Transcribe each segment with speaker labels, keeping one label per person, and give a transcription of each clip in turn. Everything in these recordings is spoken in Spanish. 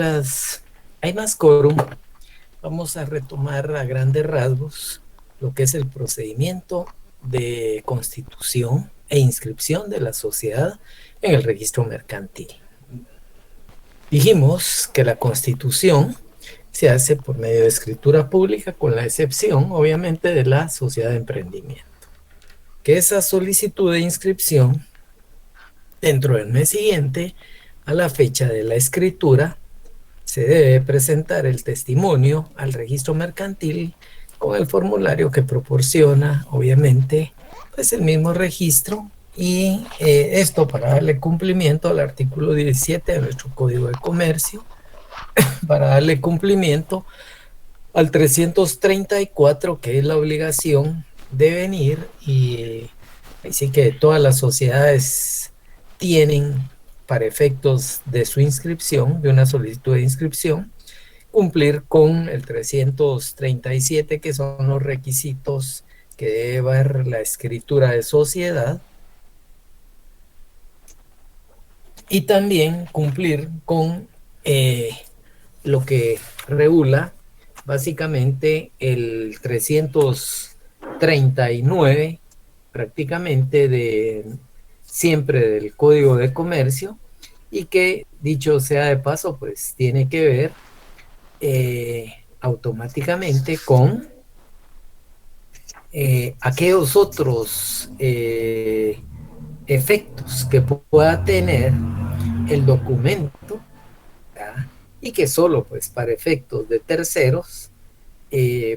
Speaker 1: hay más quórum, vamos a retomar a grandes rasgos lo que es el procedimiento de constitución e inscripción de la sociedad en el registro mercantil. Dijimos que la constitución se hace por medio de escritura pública, con la excepción, obviamente, de la sociedad de emprendimiento. Que esa solicitud de inscripción dentro del mes siguiente a la fecha de la escritura se debe presentar el testimonio al registro mercantil con el formulario que proporciona, obviamente, pues el mismo registro, y esto para darle cumplimiento al artículo 17 de nuestro Código de Comercio, para darle cumplimiento al 334, que es la obligación de venir, y así que todas las sociedades tienen, para efectos de su inscripción, de una solicitud de inscripción, cumplir con el 337, que son los requisitos que debe ver la escritura de sociedad, y también cumplir con lo que regula básicamente el 339, prácticamente siempre del Código de Comercio, y que, dicho sea de paso, pues tiene que ver automáticamente con aquellos otros efectos que pueda tener el documento, ¿verdad? Y que solo, pues, para efectos de terceros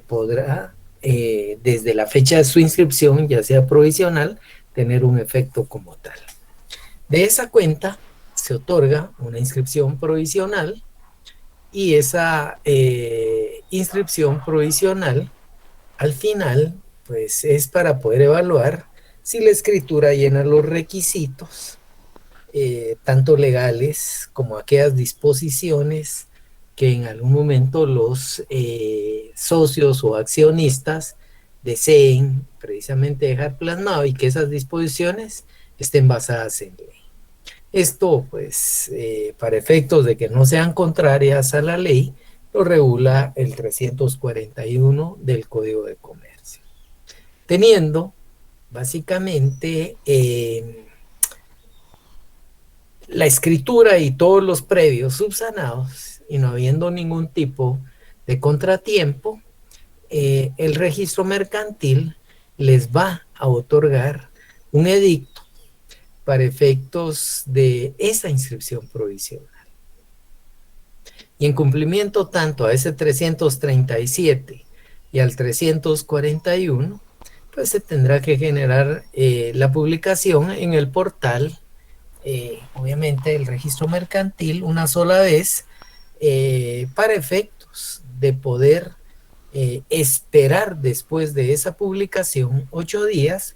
Speaker 1: podrá, desde la fecha de su inscripción, ya sea provisional, tener un efecto como tal. De esa cuenta se otorga una inscripción provisional, y esa inscripción provisional al final pues es para poder evaluar si la escritura llena los requisitos, tanto legales como aquellas disposiciones que en algún momento los socios o accionistas deseen precisamente dejar plasmado, y que esas disposiciones estén basadas en ley. Esto, pues, para efectos de que no sean contrarias a la ley, lo regula el 341 del Código de Comercio. Teniendo, básicamente, la escritura y todos los previos subsanados, y no habiendo ningún tipo de contratiempo, el registro mercantil les va a otorgar un edicto para efectos de esa inscripción provisional. Y en cumplimiento tanto a ese 337 y al 341, pues se tendrá que generar la publicación en el portal, obviamente el registro mercantil, una sola vez, para efectos de poder esperar después de esa publicación 8 días.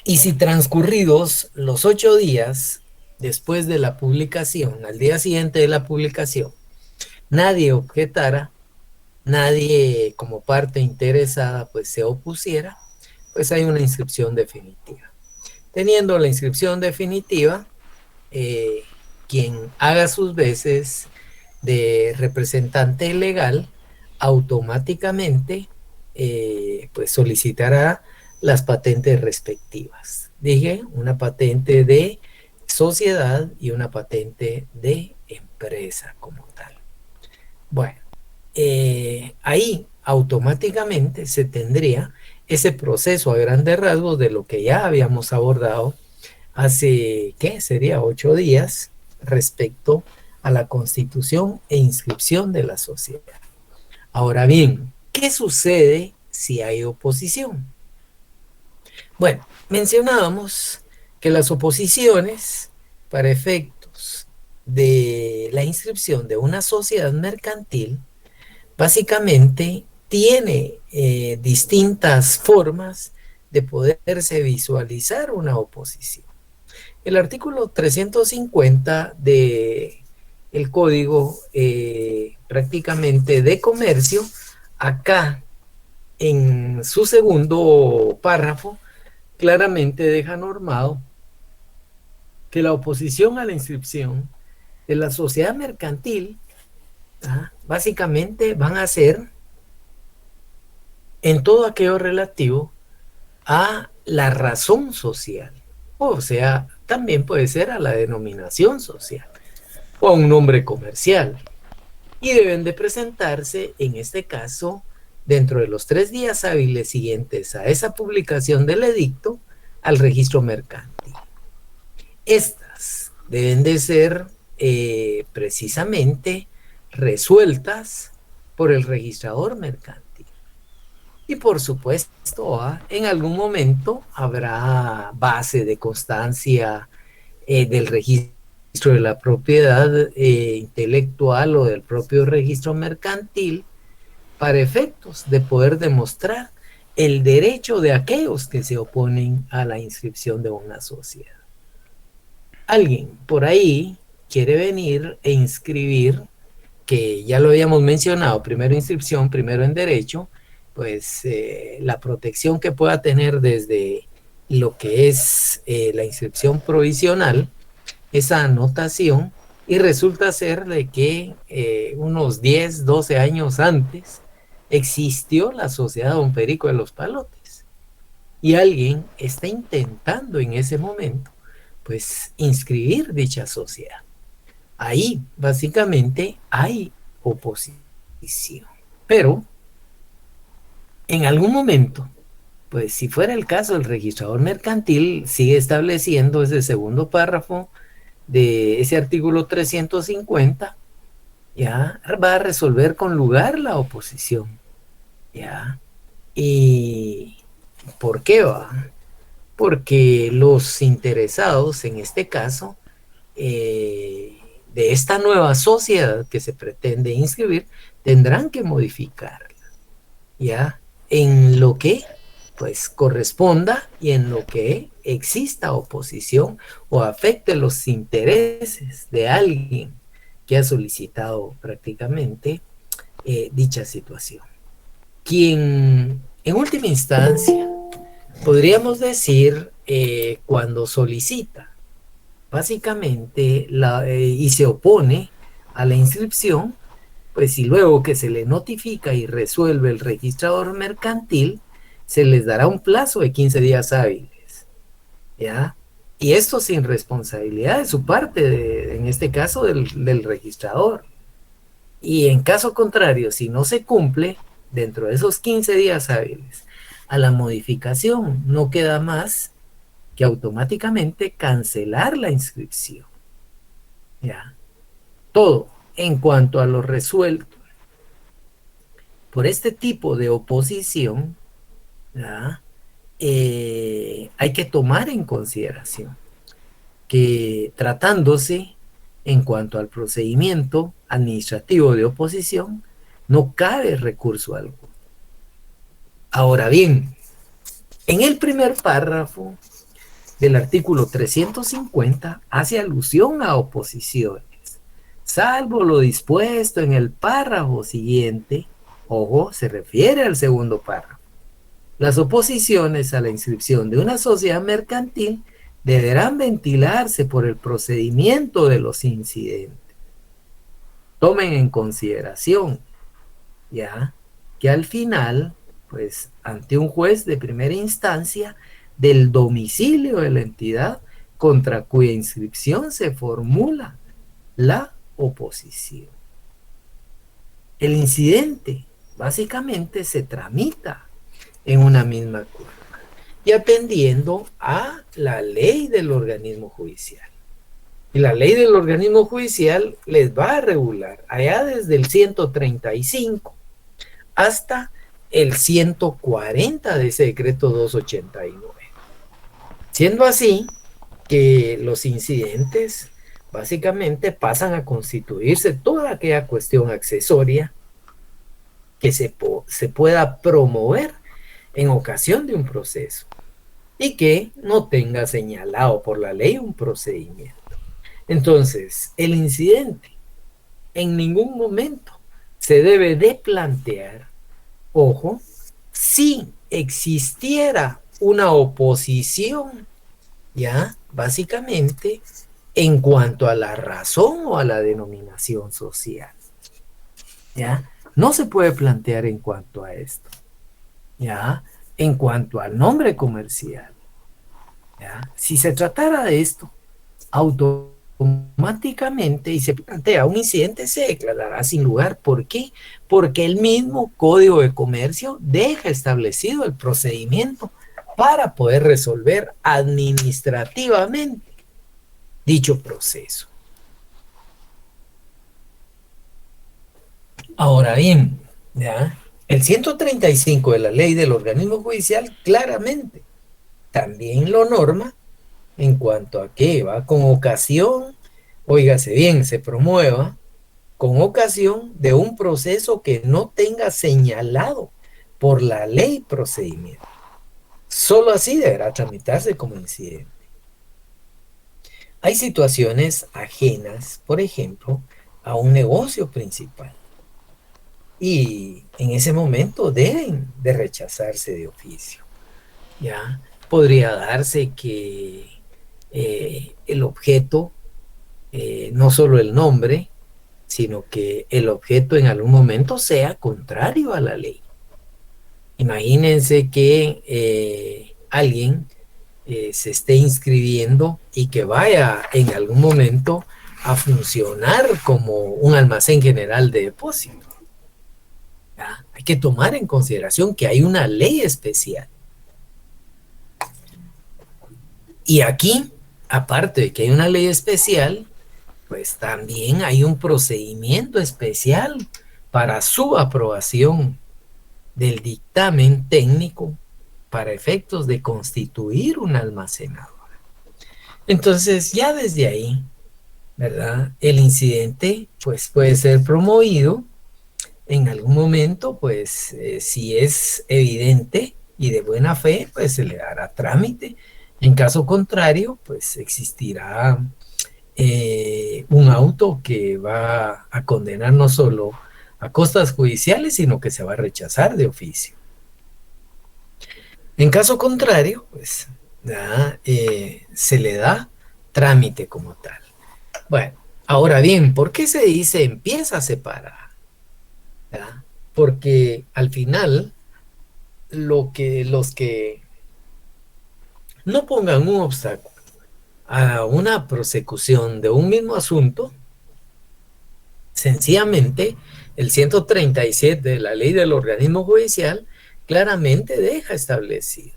Speaker 1: Y si transcurridos los 8 días después de la publicación, al día siguiente de la publicación, nadie objetara, nadie como parte interesada pues se opusiera, pues hay una inscripción definitiva. Teniendo la inscripción definitiva, quien haga sus veces de representante legal automáticamente pues solicitará las patentes respectivas. Dije, una patente de sociedad y una patente de empresa como tal. Bueno, ahí automáticamente se tendría ese proceso a grandes rasgos de lo que ya habíamos abordado hace, ¿qué? Sería 8 días, respecto a la constitución e inscripción de la sociedad. Ahora bien, ¿qué sucede si hay oposición? Bueno, mencionábamos que las oposiciones para efectos de la inscripción de una sociedad mercantil básicamente tiene distintas formas de poderse visualizar una oposición. El artículo 350 del Código prácticamente de Comercio, acá en su segundo párrafo, claramente deja normado que la oposición a la inscripción de la sociedad mercantil, básicamente van a ser en todo aquello relativo a la razón social, o sea, también puede ser a la denominación social o a un nombre comercial, y deben de presentarse, en este caso, dentro de los 3 días hábiles siguientes a esa publicación del edicto, al registro mercantil. Estas deben de ser precisamente resueltas por el registrador mercantil. Y por supuesto, en algún momento habrá base de constancia del registro de la propiedad intelectual o del propio registro mercantil para efectos de poder demostrar el derecho de aquellos que se oponen a la inscripción de una sociedad. Alguien por ahí quiere venir e inscribir, que ya lo habíamos mencionado, primero inscripción, primero en derecho, pues la protección que pueda tener desde lo que es la inscripción provisional, esa anotación, y resulta ser de que unos 10, 12 años antes existió la sociedad Don Perico de los Palotes, y alguien está intentando en ese momento pues inscribir dicha sociedad. Ahí básicamente hay oposición, pero en algún momento, pues si fuera el caso, el registrador mercantil sigue estableciendo ese segundo párrafo de ese artículo 350, ya va a resolver con lugar la oposición, ya. ¿Y por qué va? Porque los interesados, en este caso, de esta nueva sociedad que se pretende inscribir, tendrán que modificarla, ya, en lo que pues corresponda y en lo que exista oposición o afecte los intereses de alguien que ha solicitado prácticamente dicha situación. Quien en última instancia podríamos decir cuando solicita básicamente y se opone a la inscripción, pues si luego que se le notifica y resuelve el registrador mercantil, se les dará un plazo de 15 días hábiles, ¿ya? Y esto sin responsabilidad de su parte, en este caso del registrador. Y en caso contrario, si no se cumple dentro de esos 15 días hábiles a la modificación, no queda más que automáticamente cancelar la inscripción, ¿ya? Todo en cuanto a lo resuelto por este tipo de oposición, ¿ya? Hay que tomar en consideración que tratándose en cuanto al procedimiento administrativo de oposición, no cabe recurso alguno. Ahora bien, en el primer párrafo del artículo 350 hace alusión a oposiciones, salvo lo dispuesto en el párrafo siguiente. Ojo, se refiere al segundo párrafo. Las oposiciones a la inscripción de una sociedad mercantil deberán ventilarse por el procedimiento de los incidentes. Tomen en consideración, ya, que al final, pues, ante un juez de primera instancia del domicilio de la entidad contra cuya inscripción se formula la oposición. El incidente básicamente se tramita en una misma corte y atendiendo a la ley del organismo judicial. Y la ley del organismo judicial les va a regular allá desde el 135 hasta el 140 de ese decreto 289. Siendo así que los incidentes básicamente pasan a constituirse toda aquella cuestión accesoria que se pueda promover en ocasión de un proceso y que no tenga señalado por la ley un procedimiento. Entonces, el incidente en ningún momento se debe de plantear, ojo, si existiera una oposición, ya, básicamente en cuanto a la razón o a la denominación social. ¿Ya? No se puede plantear en cuanto a esto. ¿Ya? En cuanto al nombre comercial. ¿Ya? Si se tratara de esto, automáticamente y se plantea un incidente, se declarará sin lugar. ¿Por qué? Porque el mismo Código de Comercio deja establecido el procedimiento para poder resolver administrativamente dicho proceso. Ahora bien, ¿ya? El 135 de la ley del organismo judicial claramente también lo norma en cuanto a que va con ocasión, óigase bien, se promueva con ocasión de un proceso que no tenga señalado por la ley procedimiento. Solo así deberá tramitarse como incidente. Hay situaciones ajenas, por ejemplo, a un negocio principal. Y en ese momento deben de rechazarse de oficio. ¿Ya? Podría darse que el objeto, no solo el nombre, sino que el objeto en algún momento sea contrario a la ley. Imagínense que alguien se esté inscribiendo y que vaya en algún momento a funcionar como un almacén general de depósito. ¿Ya? Hay que tomar en consideración que hay una ley especial. Y aquí, aparte de que hay una ley especial, pues también hay un procedimiento especial para su aprobación del dictamen técnico para efectos de constituir una almacenadora. Entonces, ya desde ahí, ¿verdad? El incidente, pues, puede ser promovido en algún momento, pues, si es evidente y de buena fe, pues se le dará trámite. En caso contrario, pues existirá un auto que va a condenar no solo a costas judiciales, sino que se va a rechazar de oficio. En caso contrario, pues ya, se le da trámite como tal. Bueno, ahora bien, ¿por qué se dice empieza separada? ¿Ya? Porque al final, los que no pongan un obstáculo a una prosecución de un mismo asunto, sencillamente el 137 de la ley del organismo judicial claramente deja establecido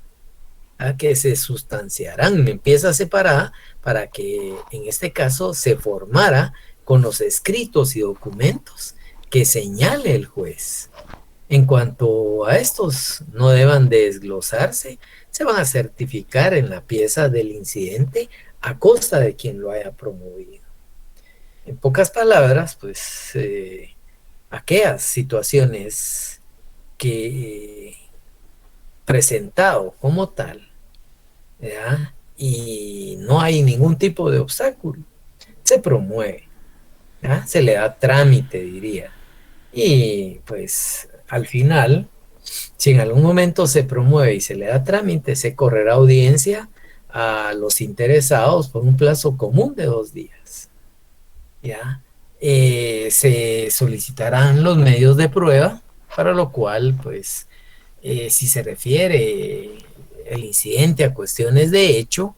Speaker 1: a que se sustanciarán en pieza separada para que en este caso se formara con los escritos y documentos que señale el juez. En cuanto a estos no deban desglosarse, se van a certificar en la pieza del incidente a costa de quien lo haya promovido. En pocas palabras, pues aquellas situaciones que presentado como tal, ¿ya? Y no hay ningún tipo de obstáculo, se promueve, ¿ya? Se le da trámite, diría. Y pues al final, si en algún momento se promueve y se le da trámite, se correrá audiencia a los interesados por un plazo común de 2 días. ¿Ya? Se solicitarán los medios de prueba, para lo cual, pues, si se refiere el incidente a cuestiones de hecho,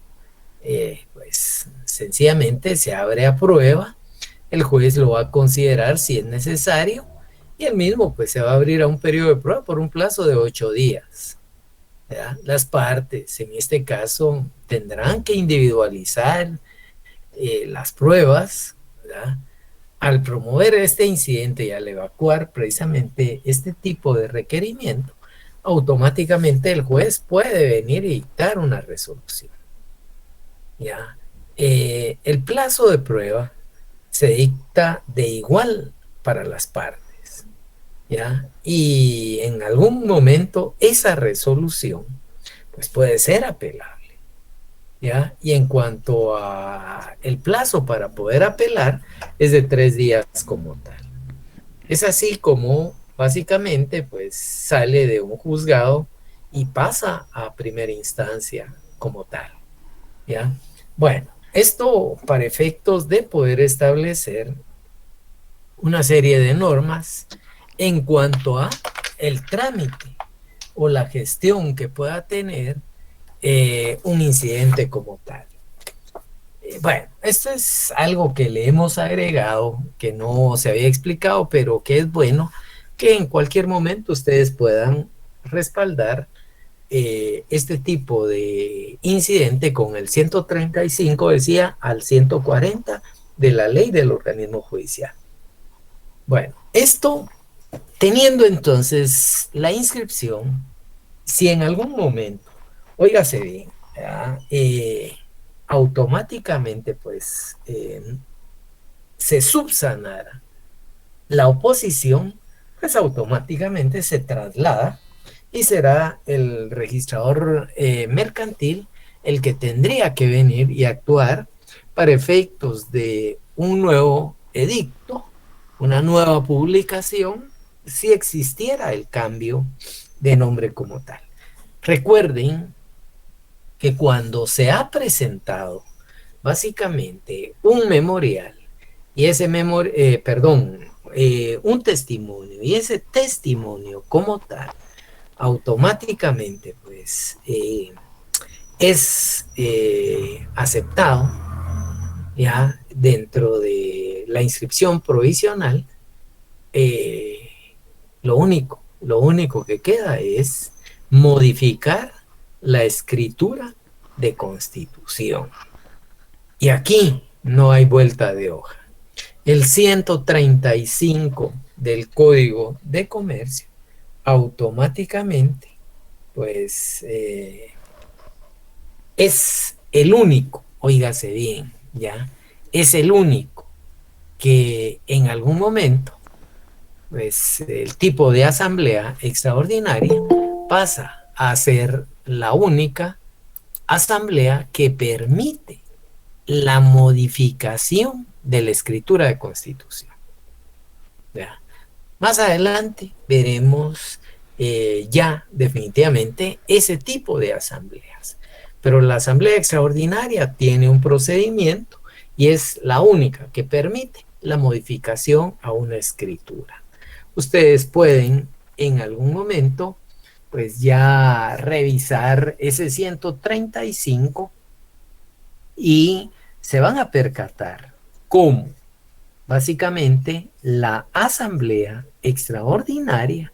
Speaker 1: pues sencillamente se abre a prueba, el juez lo va a considerar si es necesario y el mismo pues se va a abrir a un periodo de prueba por un plazo de 8 días. ¿Ya? Las partes en este caso tendrán que individualizar las pruebas, ¿verdad? Al promover este incidente y al evacuar precisamente este tipo de requerimiento, automáticamente el juez puede venir y dictar una resolución. ¿Ya? El plazo de prueba se dicta de igual para las partes, ¿ya? Y en algún momento esa resolución pues puede ser apelable, ¿ya? Y en cuanto a el plazo para poder apelar es de 3 días como tal. Es así como básicamente pues sale de un juzgado y pasa a primera instancia como tal, ¿ya? Bueno, Esto para efectos de poder establecer una serie de normas en cuanto a el trámite o la gestión que pueda tener un incidente como tal. Bueno, esto es algo que le hemos agregado, que no se había explicado, pero que es bueno que en cualquier momento ustedes puedan respaldar este tipo de incidente con el 135, decía, al 140 de la ley del organismo judicial. Bueno, esto teniendo entonces la inscripción, si en algún momento, óigase bien, automáticamente pues se subsanara la oposición, pues automáticamente se traslada y será el registrador mercantil el que tendría que venir y actuar para efectos de un nuevo edicto, una nueva publicación, si existiera el cambio de nombre como tal. Recuerden que cuando se ha presentado básicamente un memorial y ese un testimonio y ese testimonio como tal automáticamente pues es aceptado ya dentro de la inscripción provisional. Lo único que queda es modificar la escritura de constitución. Y aquí no hay vuelta de hoja. El 135 del Código de Comercio automáticamente pues es el único, óigase bien, ya, es el único que en algún momento pues el tipo de asamblea extraordinaria pasa a ser la única asamblea que permite la modificación de la escritura de constitución. ¿Ya? Más adelante veremos ya definitivamente ese tipo de asambleas. Pero la asamblea extraordinaria tiene un procedimiento y es la única que permite la modificación a una escritura. Ustedes pueden en algún momento pues ya revisar ese 135 y se van a percatar cómo básicamente la asamblea extraordinaria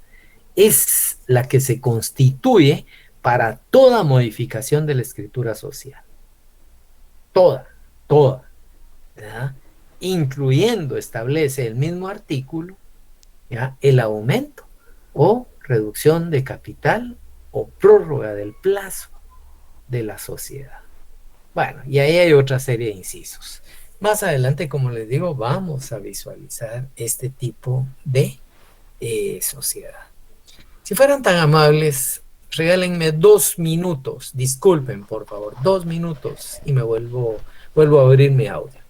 Speaker 1: es la que se constituye para toda modificación de la escritura social. Toda, ¿verdad? Incluyendo, establece el mismo artículo, ¿ya?, el aumento o reducción de capital o prórroga del plazo de la sociedad. Bueno, y ahí hay otra serie de incisos. Más adelante, como les digo, vamos a visualizar este tipo de sociedad. Si fueran tan amables, regálenme 2 minutos, disculpen por favor, 2 minutos y me vuelvo a abrir mi audio.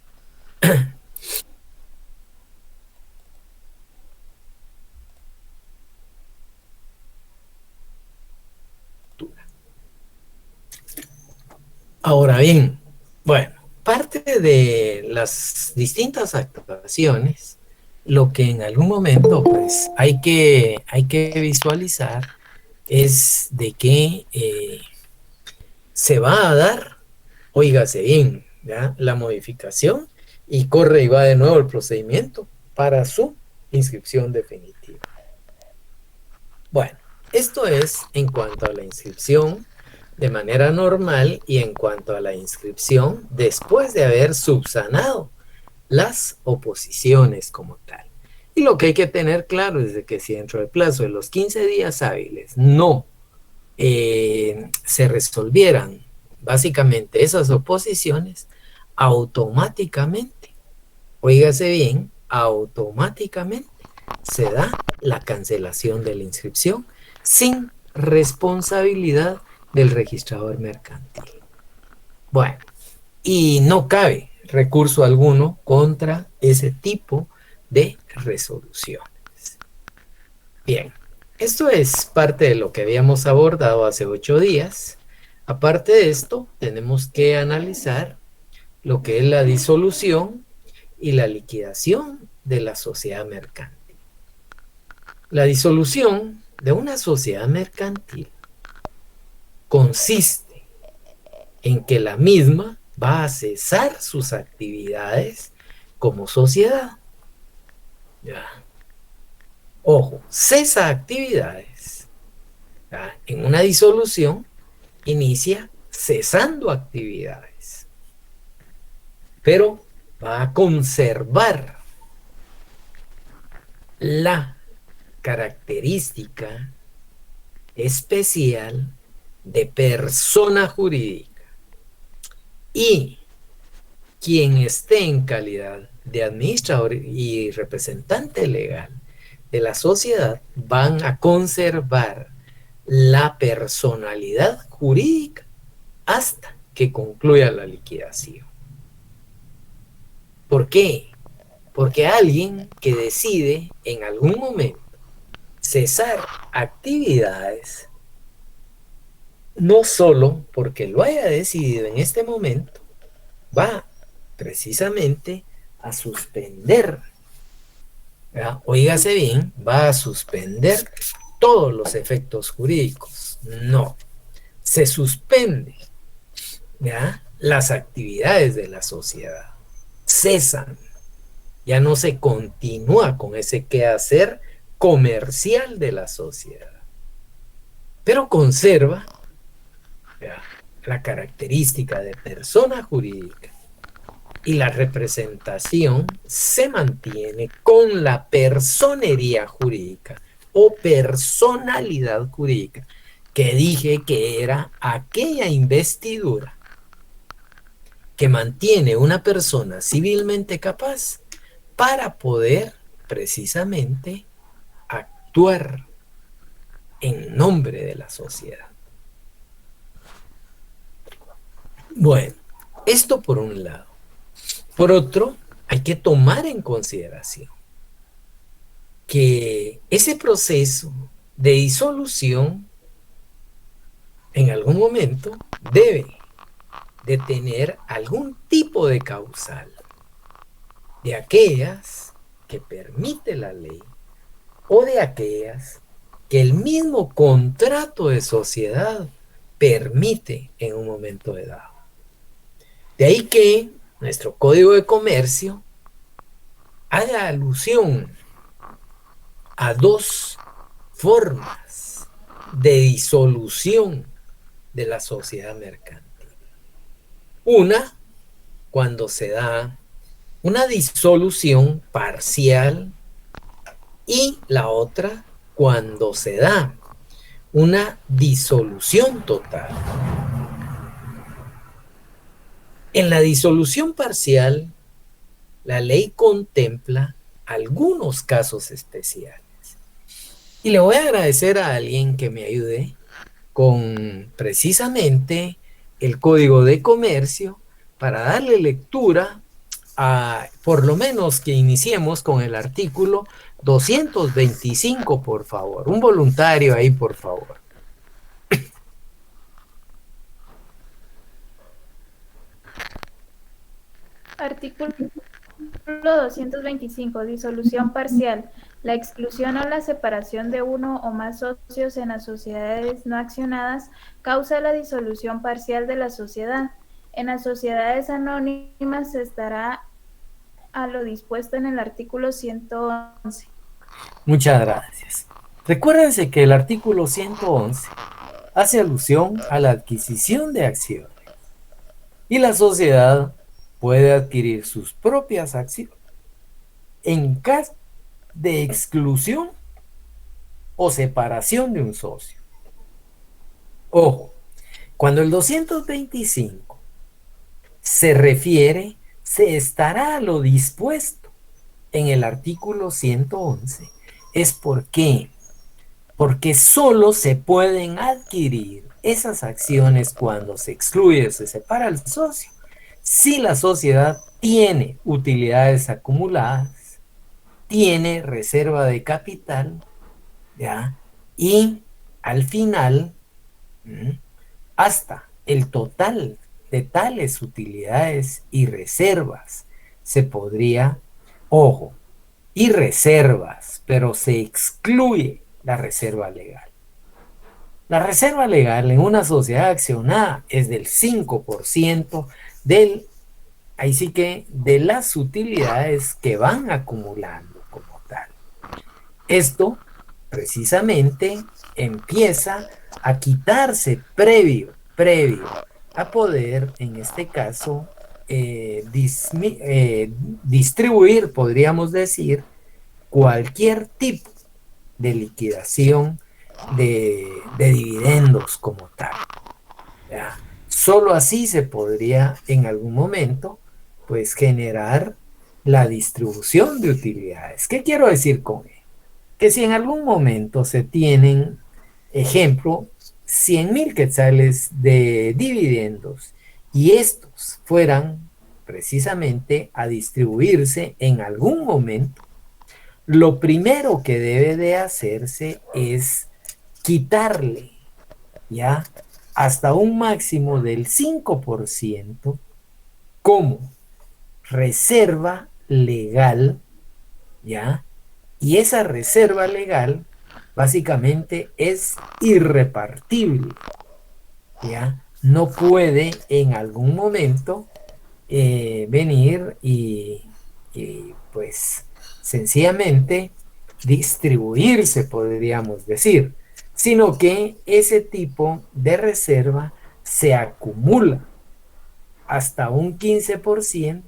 Speaker 1: Ahora bien, bueno, parte de las distintas actuaciones, lo que en algún momento pues hay que visualizar es de que se va a dar, óigase bien, ¿ya?, la modificación y corre y va de nuevo el procedimiento para su inscripción definitiva. Bueno, esto es en cuanto a la inscripción de manera normal y en cuanto a la inscripción después de haber subsanado las oposiciones como tal. Y lo que hay que tener claro es de que si dentro del plazo de los 15 días hábiles no se resolvieran básicamente esas oposiciones, automáticamente, óigase bien, automáticamente se da la cancelación de la inscripción sin responsabilidad del registrador mercantil. Bueno, y no cabe recurso alguno contra ese tipo de resoluciones. Bien, esto es parte de lo que habíamos abordado hace 8 días. Aparte de esto, tenemos que analizar lo que es la disolución y la liquidación de la sociedad mercantil. La disolución de una sociedad mercantil consiste en que la misma va a cesar sus actividades como sociedad. ¿Ya? Ojo, cesa actividades. ¿Ya? En una disolución inicia cesando actividades, pero va a conservar la característica especial de persona jurídica, y quien esté en calidad de administrador y representante legal de la sociedad van a conservar la personalidad jurídica hasta que concluya la liquidación. ¿Por qué? Porque alguien que decide en algún momento cesar actividades, no solo porque lo haya decidido en este momento, va precisamente a suspender, ¿verdad? Oígase bien, va a suspender todos los efectos jurídicos. No, se suspende, ¿ya?, las actividades de la sociedad, cesan, ya no se continúa con ese quehacer comercial de la sociedad, pero conserva, ¿ya?, la característica de persona jurídica, y la representación se mantiene con la personería jurídica o personalidad jurídica, que dije que era aquella investidura que mantiene una persona civilmente capaz para poder precisamente actuar en nombre de la sociedad. Bueno, esto por un lado. Por otro, hay que tomar en consideración que ese proceso de disolución en algún momento debe de tener algún tipo de causal, de aquellas que permite la ley o de aquellas que el mismo contrato de sociedad permite en un momento dado. De ahí que nuestro Código de Comercio haga alusión a dos formas de disolución de la sociedad mercantil. Una, cuando se da una disolución parcial, y la otra, cuando se da una disolución total. En la disolución parcial, la ley contempla algunos casos especiales. Y le voy a agradecer a alguien que me ayude con precisamente el Código de Comercio para darle lectura a, por lo menos que iniciemos con el artículo 225, por favor. Un voluntario ahí, por favor.
Speaker 2: Artículo 225. Disolución parcial. La exclusión o la separación de uno o más socios en las sociedades no accionadas causa la disolución parcial de la sociedad. En las sociedades anónimas se estará a lo dispuesto en el artículo 111.
Speaker 1: Muchas gracias. Recuérdense que el artículo 111 hace alusión a la adquisición de acciones, y la sociedad puede adquirir sus propias acciones en caso de exclusión o separación de un socio. Ojo, cuando el 225 se refiere, se estará a lo dispuesto en el artículo 111, es porque solo se pueden adquirir esas acciones cuando se excluye o se separa el socio, si la sociedad tiene utilidades acumuladas, tiene reserva de capital, ¿ya?, y al final, hasta el total de tales utilidades y reservas se podría, ojo, y reservas, pero se excluye la reserva legal. La reserva legal en una sociedad accionada es del 5% del, ahí sí que, de las utilidades que van acumulando como tal. Esto precisamente empieza a quitarse previo a poder, en este caso, distribuir, podríamos decir, cualquier tipo de liquidación de dividendos como tal. ¿Ya? Solo así se podría en algún momento pues generar la distribución de utilidades. ¿Qué quiero decir con ello? Que si en algún momento se tienen, ejemplo, 100,000 quetzales de dividendos y estos fueran precisamente a distribuirse en algún momento, lo primero que debe de hacerse es quitarle ya hasta un máximo del 5% como reserva legal, ya, y esa reserva legal básicamente es irrepartible, ya, no puede en algún momento venir y pues sencillamente distribuirse, podríamos decir, sino que ese tipo de reserva se acumula hasta un 15%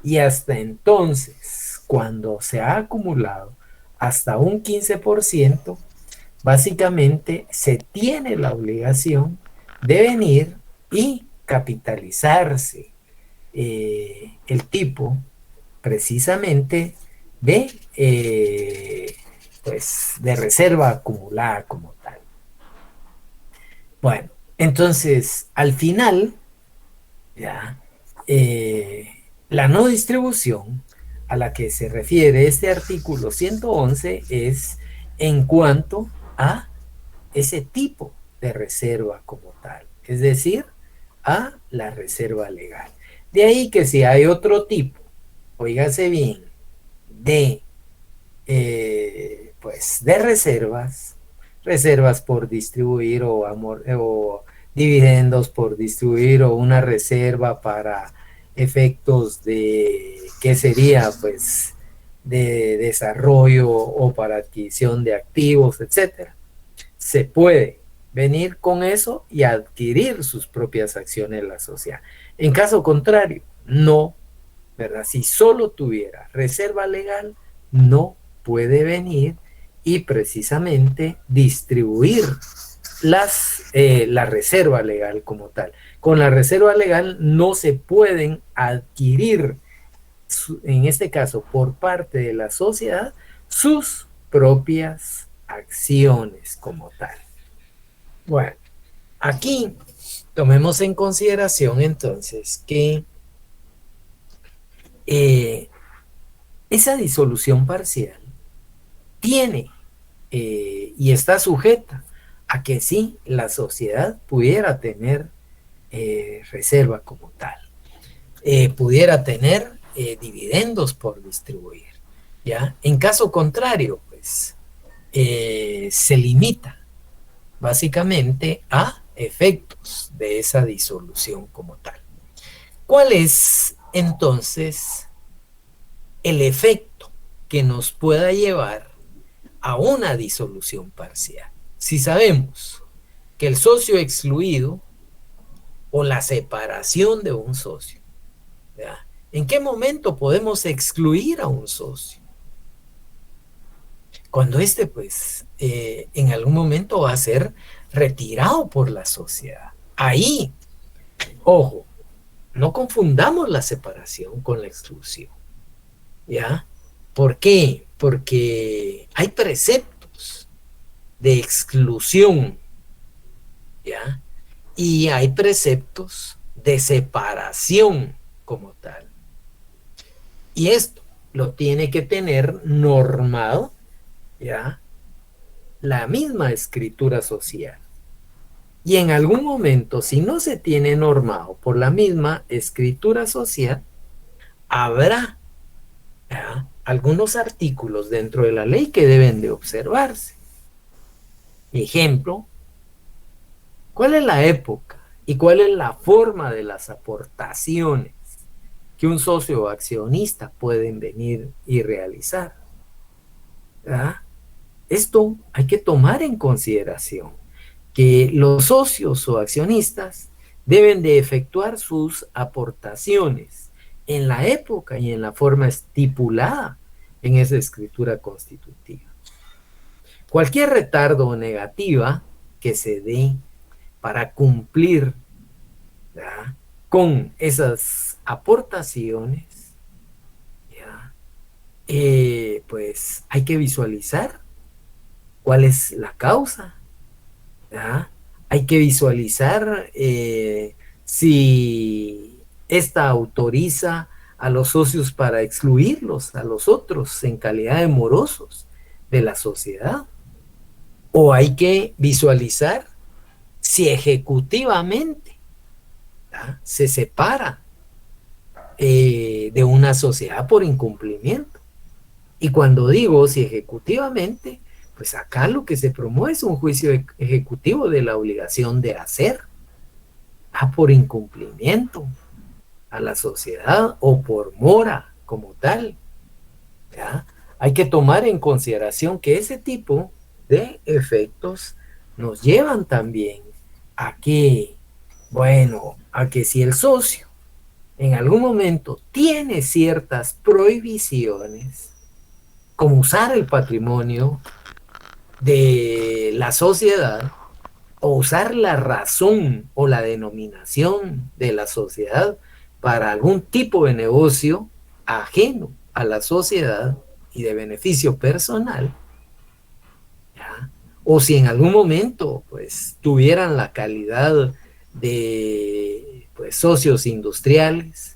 Speaker 1: y hasta entonces, cuando se ha acumulado hasta un 15%, básicamente se tiene la obligación de venir y capitalizarse el tipo precisamente de, pues, de reserva acumulada como tal. Bueno, entonces al final, ya, la no distribución a la que se refiere este artículo 111 es en cuanto a ese tipo de reserva como tal, es decir, a la reserva legal. De ahí que si hay otro tipo, oígase bien, de, pues, de reservas, reservas por distribuir o dividendos por distribuir o una reserva para efectos de, ¿qué sería? Pues de desarrollo o para adquisición de activos, etcétera. Se puede venir con eso y adquirir sus propias acciones en la sociedad. En caso contrario, no, ¿verdad? Si solo tuviera reserva legal, no puede venir y precisamente distribuir la reserva legal como tal. Con la reserva legal no se pueden adquirir, en este caso por parte de la sociedad, sus propias acciones como tal. Bueno, aquí tomemos en consideración entonces que esa disolución parcial tiene y está sujeta a que sí, la sociedad pudiera tener reserva como tal, pudiera tener dividendos por distribuir, ¿ya? En caso contrario, pues, se limita básicamente a efectos de esa disolución como tal. ¿Cuál es entonces el efecto que nos pueda llevar a una disolución parcial? Si sabemos que el socio excluido o la separación de un socio, ¿verdad? ¿En qué momento podemos excluir a un socio? Cuando este, pues, en algún momento va a ser retirado por la sociedad. Ahí, ojo, no confundamos la separación con la exclusión, ¿ya? ¿Por qué? Porque hay preceptos de exclusión, ¿ya? Y hay preceptos de separación como tal. Y esto lo tiene que tener normado, ¿ya? La misma escritura social. Y en algún momento, si no se tiene normado por la misma escritura social, habrá, ¿verdad?, algunos artículos dentro de la ley que deben de observarse. Ejemplo, ¿cuál es la época y cuál es la forma de las aportaciones que un socio o accionista pueden venir y realizar? ¿Verdad? Esto hay que tomar en consideración, que los socios o accionistas deben de efectuar sus aportaciones en la época y en la forma estipulada en esa escritura constitutiva. Cualquier retardo o negativa que se dé para cumplir, ¿ya?, con esas aportaciones, ¿ya?, pues hay que visualizar cuál es la causa, ¿ya? Hay que visualizar si esta autoriza a los socios para excluirlos a los otros en calidad de morosos de la sociedad. O hay que visualizar si ejecutivamente, ¿ya?, se separa de una sociedad por incumplimiento. Y cuando digo si ejecutivamente, pues acá lo que se promueve es un juicio ejecutivo de la obligación de hacer, por incumplimiento a la sociedad o por mora como tal, ¿ya? Hay que tomar en consideración que ese tipo de efectos nos llevan también a que, bueno, a que si el socio en algún momento tiene ciertas prohibiciones, como usar el patrimonio de la sociedad o usar la razón o la denominación de la sociedad para algún tipo de negocio ajeno a la sociedad y de beneficio personal, ¿ya?, o si en algún momento pues tuvieran la calidad de pues socios industriales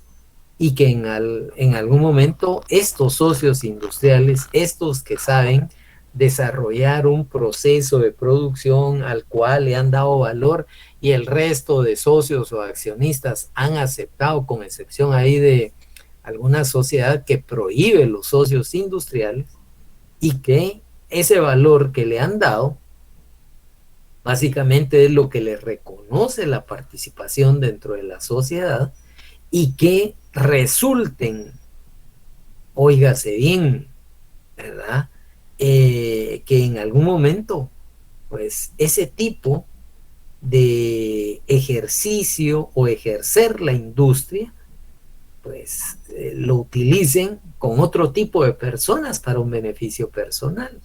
Speaker 1: y que en algún momento estos socios industriales, estos que saben desarrollar un proceso de producción al cual le han dado valor y el resto de socios o accionistas han aceptado, con excepción ahí de alguna sociedad que prohíbe los socios industriales, y que ese valor que le han dado básicamente es lo que le reconoce la participación dentro de la sociedad, y que resulten, óigase bien, ¿verdad?, que en algún momento, pues ese tipo de ejercicio o ejercer la industria, pues lo utilicen con otro tipo de personas para un beneficio personal.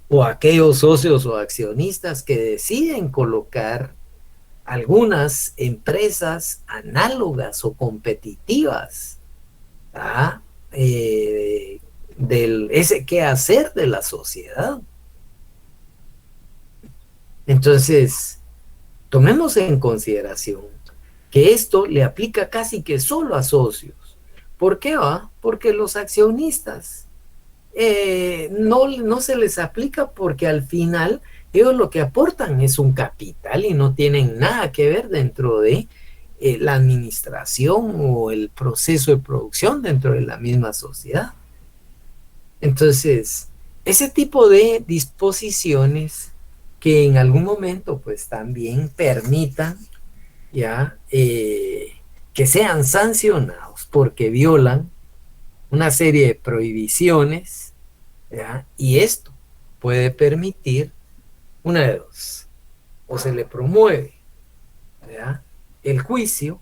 Speaker 1: O aquellos socios o accionistas que deciden colocar algunas empresas análogas o competitivas a del ese quehacer de la sociedad. Entonces, tomemos en consideración que esto le aplica casi que solo a socios. ¿Por qué va? Porque los accionistas no se les aplica, porque al final ellos lo que aportan es un capital y no tienen nada que ver dentro de la administración o el proceso de producción dentro de la misma sociedad. Entonces, ese tipo de disposiciones que en algún momento pues también permitan, ya, que sean sancionados porque violan una serie de prohibiciones, ¿ya?, y esto puede permitir una de dos: o se le promueve, ¿ya?, el juicio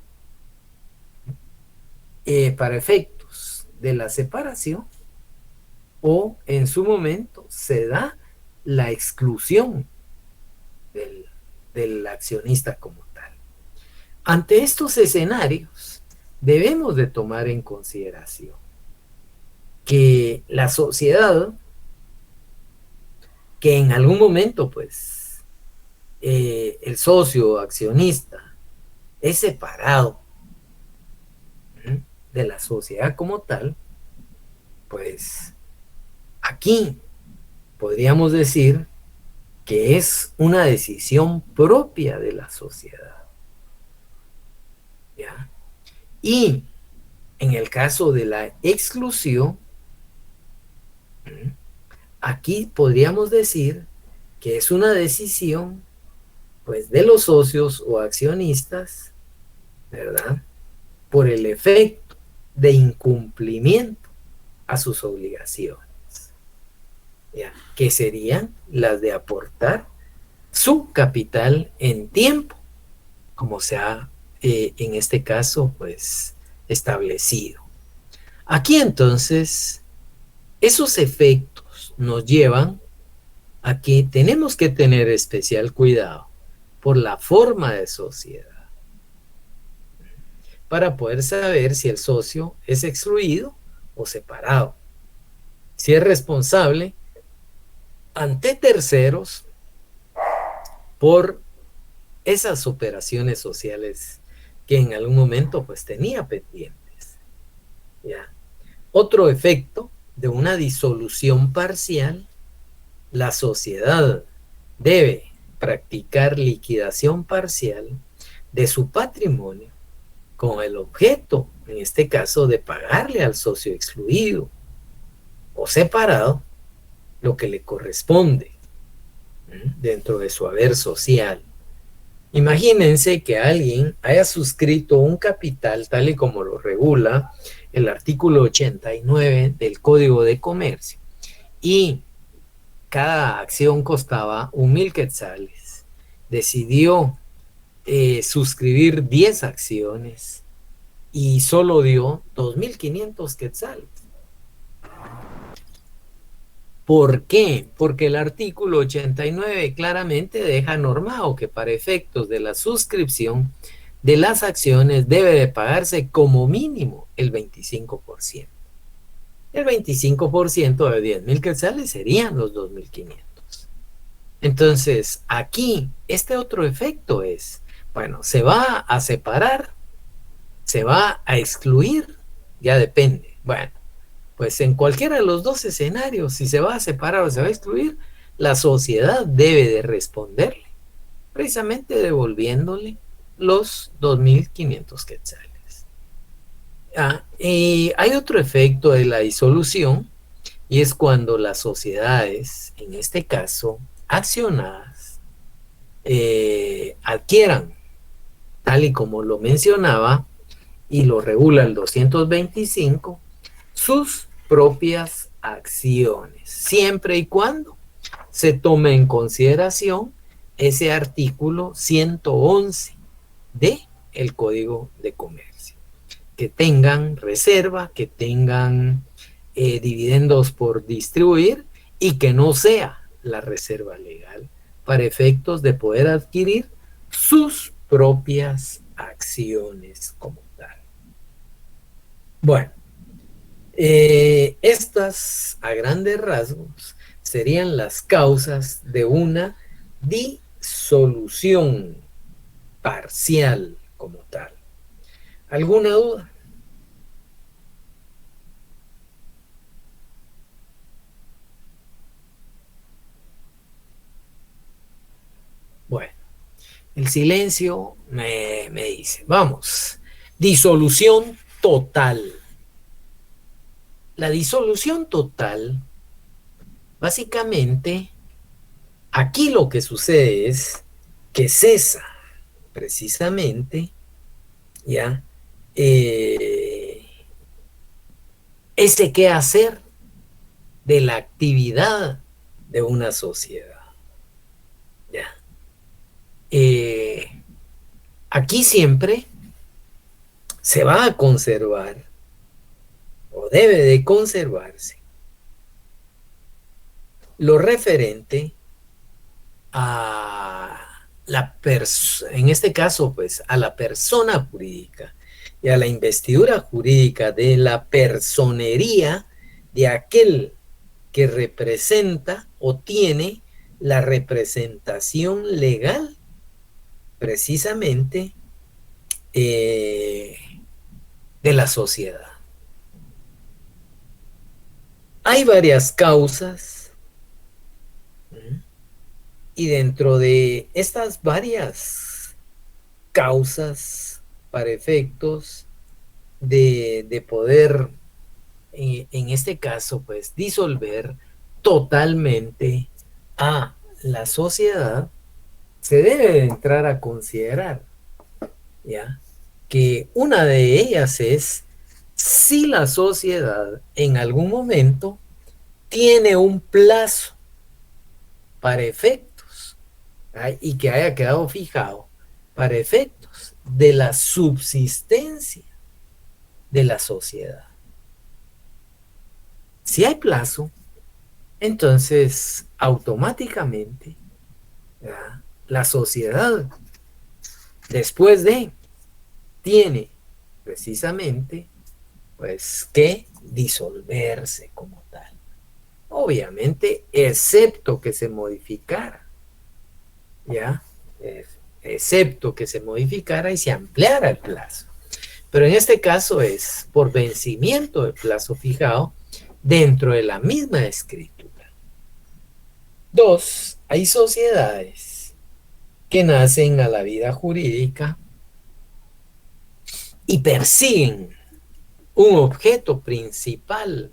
Speaker 1: para efectos de la separación, o en su momento se da la exclusión del, del accionista como tal. Ante estos escenarios debemos de tomar en consideración que la sociedad, que en algún momento pues el socio accionista es separado de la sociedad como tal, pues aquí podríamos decir que es una decisión propia de la sociedad. ¿Ya? Y en el caso de la exclusión, aquí podríamos decir que es una decisión pues de los socios o accionistas, ¿verdad? Por el efecto de incumplimiento a sus obligaciones, ¿ya? Que serían las de aportar su capital en tiempo, como se ha en este caso pues establecido. Aquí entonces esos efectos nos llevan a que tenemos que tener especial cuidado por la forma de sociedad para poder saber si el socio es excluido o separado, si es responsable ante terceros por esas operaciones sociales que en algún momento pues tenía pendientes. ¿Ya? Otro efecto de una disolución parcial, la sociedad debe practicar liquidación parcial de su patrimonio con el objeto, en este caso, de pagarle al socio excluido o separado lo que le corresponde dentro de su haber social. Imagínense que alguien haya suscrito un capital tal y como lo regula el artículo 89 del Código de Comercio y cada acción costaba 1,000 quetzales. Decidió suscribir 10 acciones y solo dio 2,500 quetzales. ¿Por qué? Porque el artículo 89 claramente deja normado que para efectos de la suscripción de las acciones debe de pagarse como mínimo el 25%. El 25% de 10,000 quetzales serían los 2,500. Entonces, aquí, este otro efecto es, bueno, se va a separar, se va a excluir, ya depende. Bueno, pues en cualquiera de los dos escenarios, si se va a separar o se va a excluir, la sociedad debe de responderle, precisamente devolviéndole los 2,500 quetzales. Y hay otro efecto de la disolución, y es cuando las sociedades, en este caso accionadas, adquieran, tal y como lo mencionaba y lo regula el 225, sus propias acciones, siempre y cuando se tome en consideración ese artículo 111 de el Código de Comercio, que tengan reserva, que tengan dividendos por distribuir y que no sea la reserva legal para efectos de poder adquirir sus propias acciones como tal. Bueno, estas a grandes rasgos serían las causas de una disolución parcial como tal. ¿Alguna duda? Bueno, el silencio me dice, vamos, disolución total. La disolución total, básicamente, aquí lo que sucede es que cesa precisamente ya ese quehacer de la actividad de una sociedad. ¿Ya? Aquí siempre se va a conservar o debe de conservarse lo referente a en este caso, pues, a la persona jurídica y a la investidura jurídica de la personería de aquel que representa o tiene la representación legal precisamente de la sociedad. Hay varias causas Y dentro de estas varias causas para efectos de poder, en este caso, pues disolver totalmente a la sociedad, se debe entrar a considerar, ¿ya? Que una de ellas es si la sociedad en algún momento tiene un plazo para efectos, ¿ay? Y que haya quedado fijado para efectos de la subsistencia de la sociedad. Si hay plazo, entonces automáticamente, ¿verdad?, la sociedad después de tiene precisamente pues que disolverse como tal. Obviamente, excepto que se modificara, ¿ya? Excepto que se modificara y se ampliara el plazo. Pero en este caso es por vencimiento del plazo fijado dentro de la misma escritura. Dos, hay sociedades que nacen a la vida jurídica y persiguen un objeto principal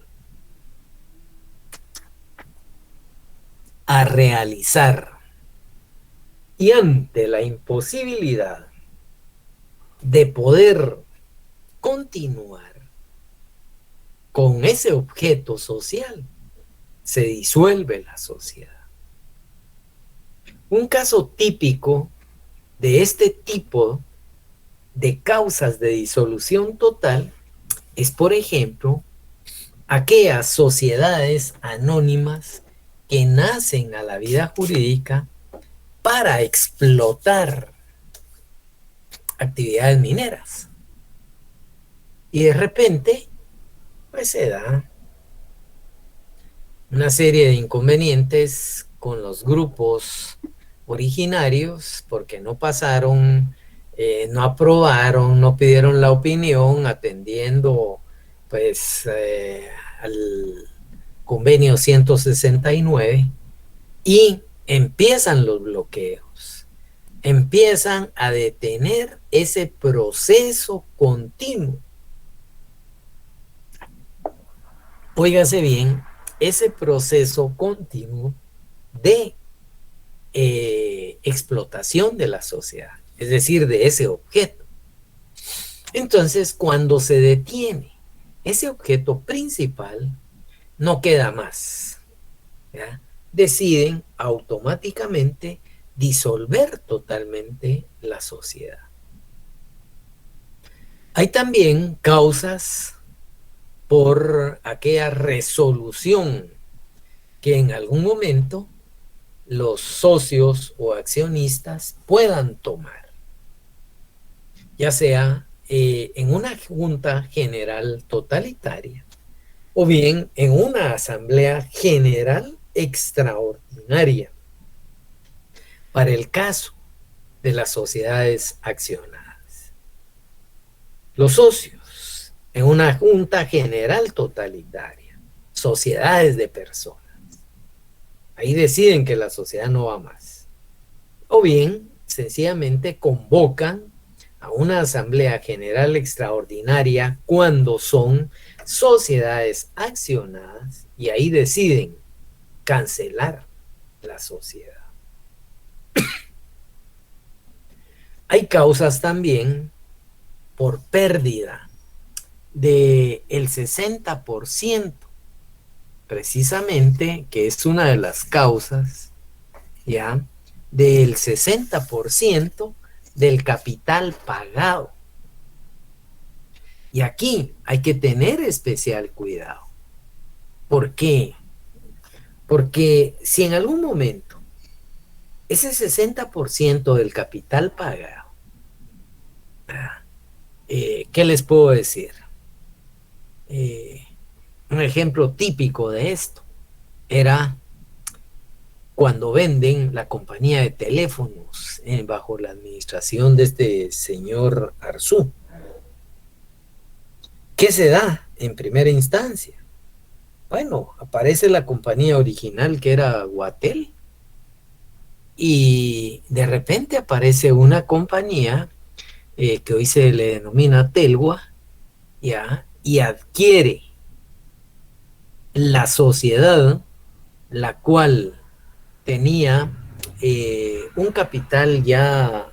Speaker 1: a realizar, y ante la imposibilidad de poder continuar con ese objeto social, se disuelve la sociedad. Un caso típico de este tipo de causas de disolución total es, por ejemplo, aquellas sociedades anónimas que nacen a la vida jurídica para explotar actividades mineras. Y de repente, pues se da una serie de inconvenientes con los grupos originarios porque no pasaron, no aprobaron, no pidieron la opinión atendiendo pues al convenio 169 y empiezan los bloqueos, empiezan a detener ese proceso continuo. Óigase bien, ese proceso continuo de explotación de la sociedad, es decir, de ese objeto. Entonces, cuando se detiene ese objeto principal, no queda más, ¿ya? Deciden automáticamente disolver totalmente la sociedad. Hay también causas por aquella resolución que en algún momento los socios o accionistas puedan tomar, ya sea en una junta general totalitaria o bien en una asamblea general extraordinaria para el caso de las sociedades accionadas. Los socios en una junta general totalitaria, sociedades de personas, ahí deciden que la sociedad no va más. O bien, sencillamente convocan a una asamblea general extraordinaria cuando son sociedades accionadas y ahí deciden cancelar la sociedad. Hay causas también por pérdida del 60%, precisamente, que es una de las causas, ¿ya?, del 60% del capital pagado. Y aquí hay que tener especial cuidado. ¿Por qué? Porque si en algún momento ese 60% del capital pagado, ¿qué les puedo decir? Un ejemplo típico de esto era cuando venden la compañía de teléfonos bajo la administración de este señor Arzú. ¿Qué se da en primera instancia? Bueno, aparece la compañía original que era Guatel y de repente aparece una compañía que hoy se le denomina Telgua, ¿ya? Y adquiere la sociedad, la cual tenía un capital ya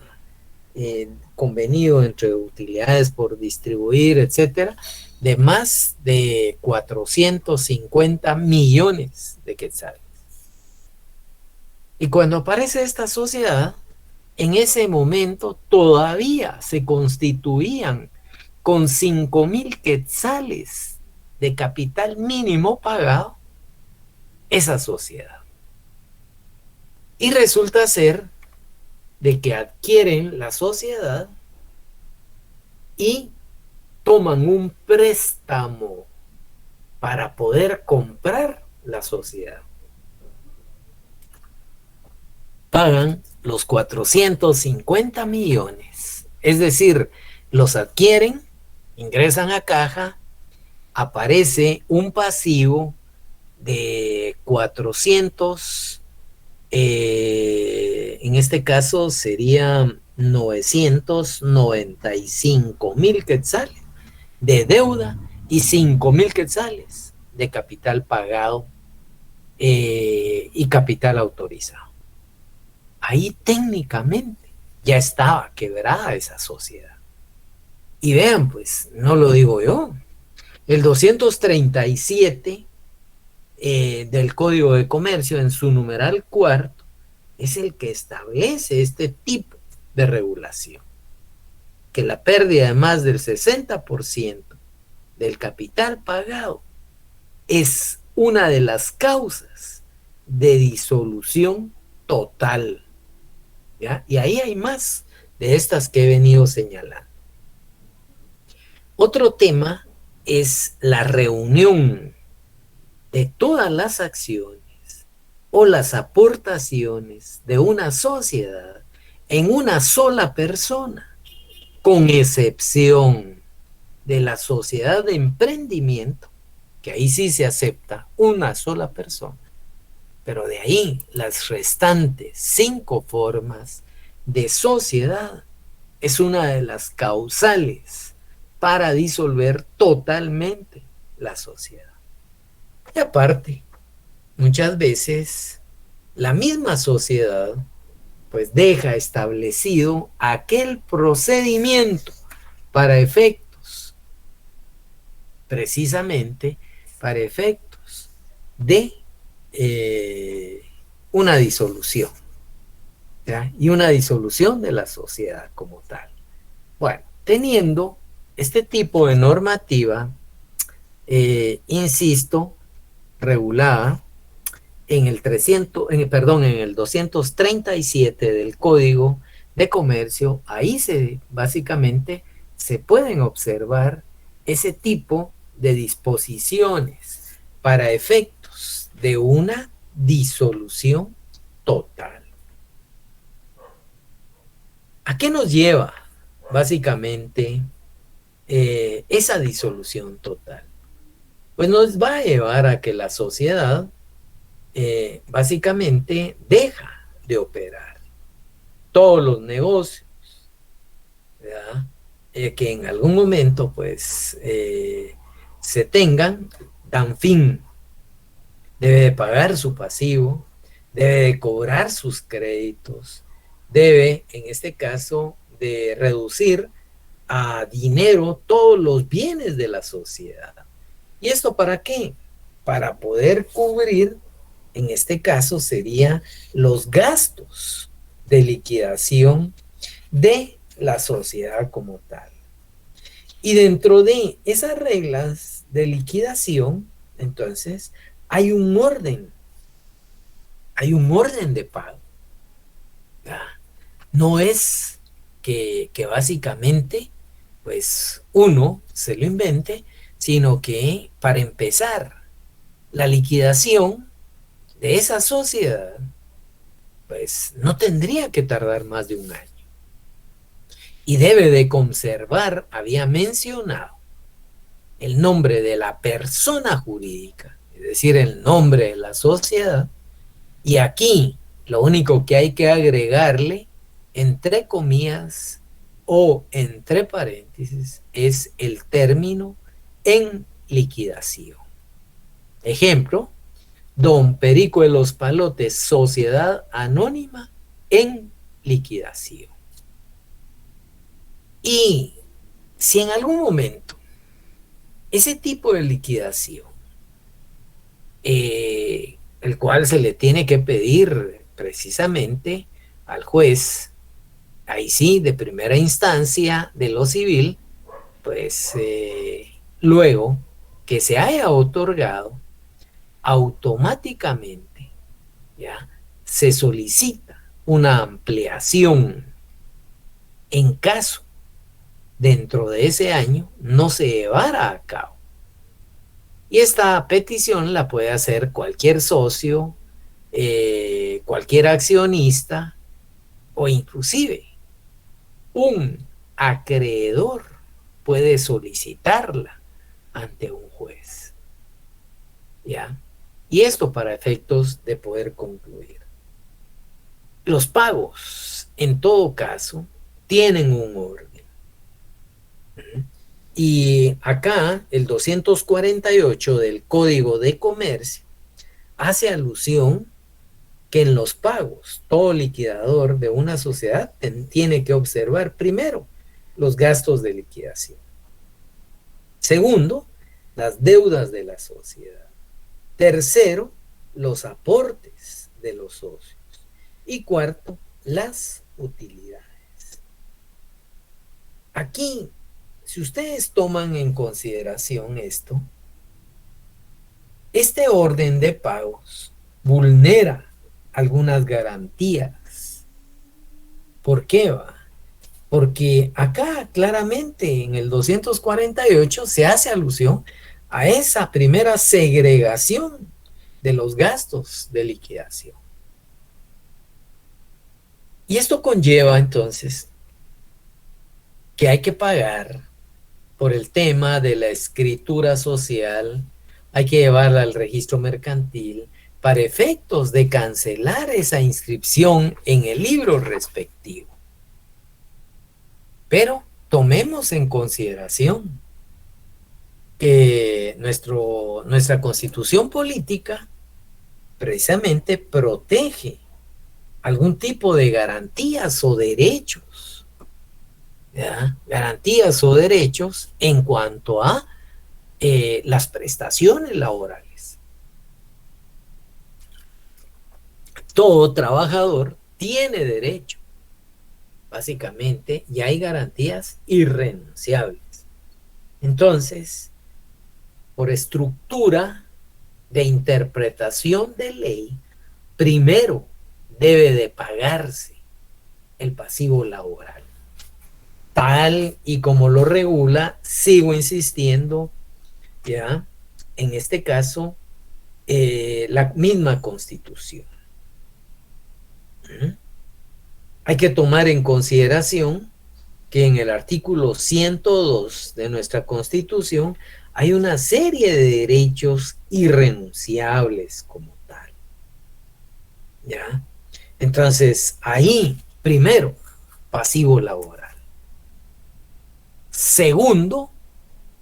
Speaker 1: convenido entre utilidades por distribuir, etcétera, de más de 450 millones de quetzales. Y cuando aparece esta sociedad, en ese momento todavía se constituían con 5,000 quetzales de capital mínimo pagado esa sociedad. Y resulta ser de que adquieren la sociedad y toman un préstamo para poder comprar la sociedad. Pagan los 450 millones, es decir, los adquieren, ingresan a caja, aparece un pasivo de 400, en este caso sería 995,000 quetzales de deuda y 5,000 quetzales de capital pagado y capital autorizado. Ahí técnicamente ya estaba quebrada esa sociedad. Y vean, pues, no lo digo yo. El 237 del Código de Comercio, en su numeral cuarto, es el que establece este tipo de regulación. Que la pérdida de más del 60% del capital pagado es una de las causas de disolución total. ¿Ya? Y ahí hay más de estas que he venido señalando. Otro tema es la reunión de todas las acciones o las aportaciones de una sociedad en una sola persona, con excepción de la sociedad de emprendimiento, que ahí sí se acepta una sola persona, pero de ahí las restantes 5 formas de sociedad es una de las causales para disolver totalmente la sociedad. Y aparte, muchas veces la misma sociedad pues deja establecido aquel procedimiento para efectos, precisamente para efectos de una disolución, ¿ya? Y una disolución de la sociedad como tal. Bueno, teniendo este tipo de normativa, insisto, regulada en el 237 del Código de Comercio, ahí básicamente se pueden observar ese tipo de disposiciones para efectos de una disolución total. ¿A qué nos lleva básicamente esa disolución total? Pues nos va a llevar a que la sociedad básicamente deja de operar. Todos los negocios, ¿verdad? Que en algún momento pues se tengan, dan fin. Debe de pagar su pasivo, debe de cobrar sus créditos, debe, en este caso, de reducir a dinero todos los bienes de la sociedad. ¿Y esto para qué? Para poder cubrir, en este caso, serían los gastos de liquidación de la sociedad como tal. Y dentro de esas reglas de liquidación, entonces, hay un orden de pago. No es que básicamente, pues, uno se lo invente, sino que para empezar la liquidación de esa sociedad, pues no tendría que tardar más de un año. Y debe de conservar, había mencionado, el nombre de la persona jurídica, es decir, el nombre de la sociedad, y aquí Lo único que hay que agregarle, entre comillas o entre paréntesis, es el término en liquidación. Ejemplo, Don Perico de los Palotes, Sociedad Anónima en liquidación. Y si en algún momento ese tipo de liquidación, el cual se le tiene que pedir precisamente al juez, ahí sí, de primera instancia de lo civil, pues luego que se haya otorgado, automáticamente ya se solicita una ampliación en caso dentro de ese año no se llevara a cabo. Y esta petición la puede hacer cualquier socio, cualquier accionista o inclusive un acreedor puede solicitarla ante un juez. ¿Ya? Y esto para efectos de poder concluir. Los pagos, en todo caso, tienen un orden. Y acá el 248 del Código de Comercio hace alusión que en los pagos todo liquidador de una sociedad tiene que observar primero los gastos de liquidación. Segundo, las deudas de la sociedad. Tercero, los aportes de los socios. Y cuarto, las utilidades. Aquí, si ustedes toman en consideración esto, este orden de pagos vulnera algunas garantías. ¿Por qué va? Porque acá claramente en el 248 se hace alusión a esa primera segregación de los gastos de liquidación. Y esto conlleva entonces que hay que pagar por el tema de la escritura social, hay que llevarla al registro mercantil para efectos de cancelar esa inscripción en el libro respectivo. Pero tomemos en consideración que nuestra constitución política precisamente protege algún tipo de garantías o derechos, ¿ya? Garantías o derechos en cuanto a las prestaciones laborales. Todo trabajador tiene derecho, básicamente, y hay garantías irrenunciables. Entonces, por estructura de interpretación de ley, primero debe de pagarse el pasivo laboral. Tal y como lo regula, sigo insistiendo, ya, en este caso, la misma Constitución. Hay que tomar en consideración que en el artículo 102 de nuestra Constitución hay una serie de derechos irrenunciables como tal. ¿Ya? Entonces, ahí, primero, pasivo laboral. Segundo,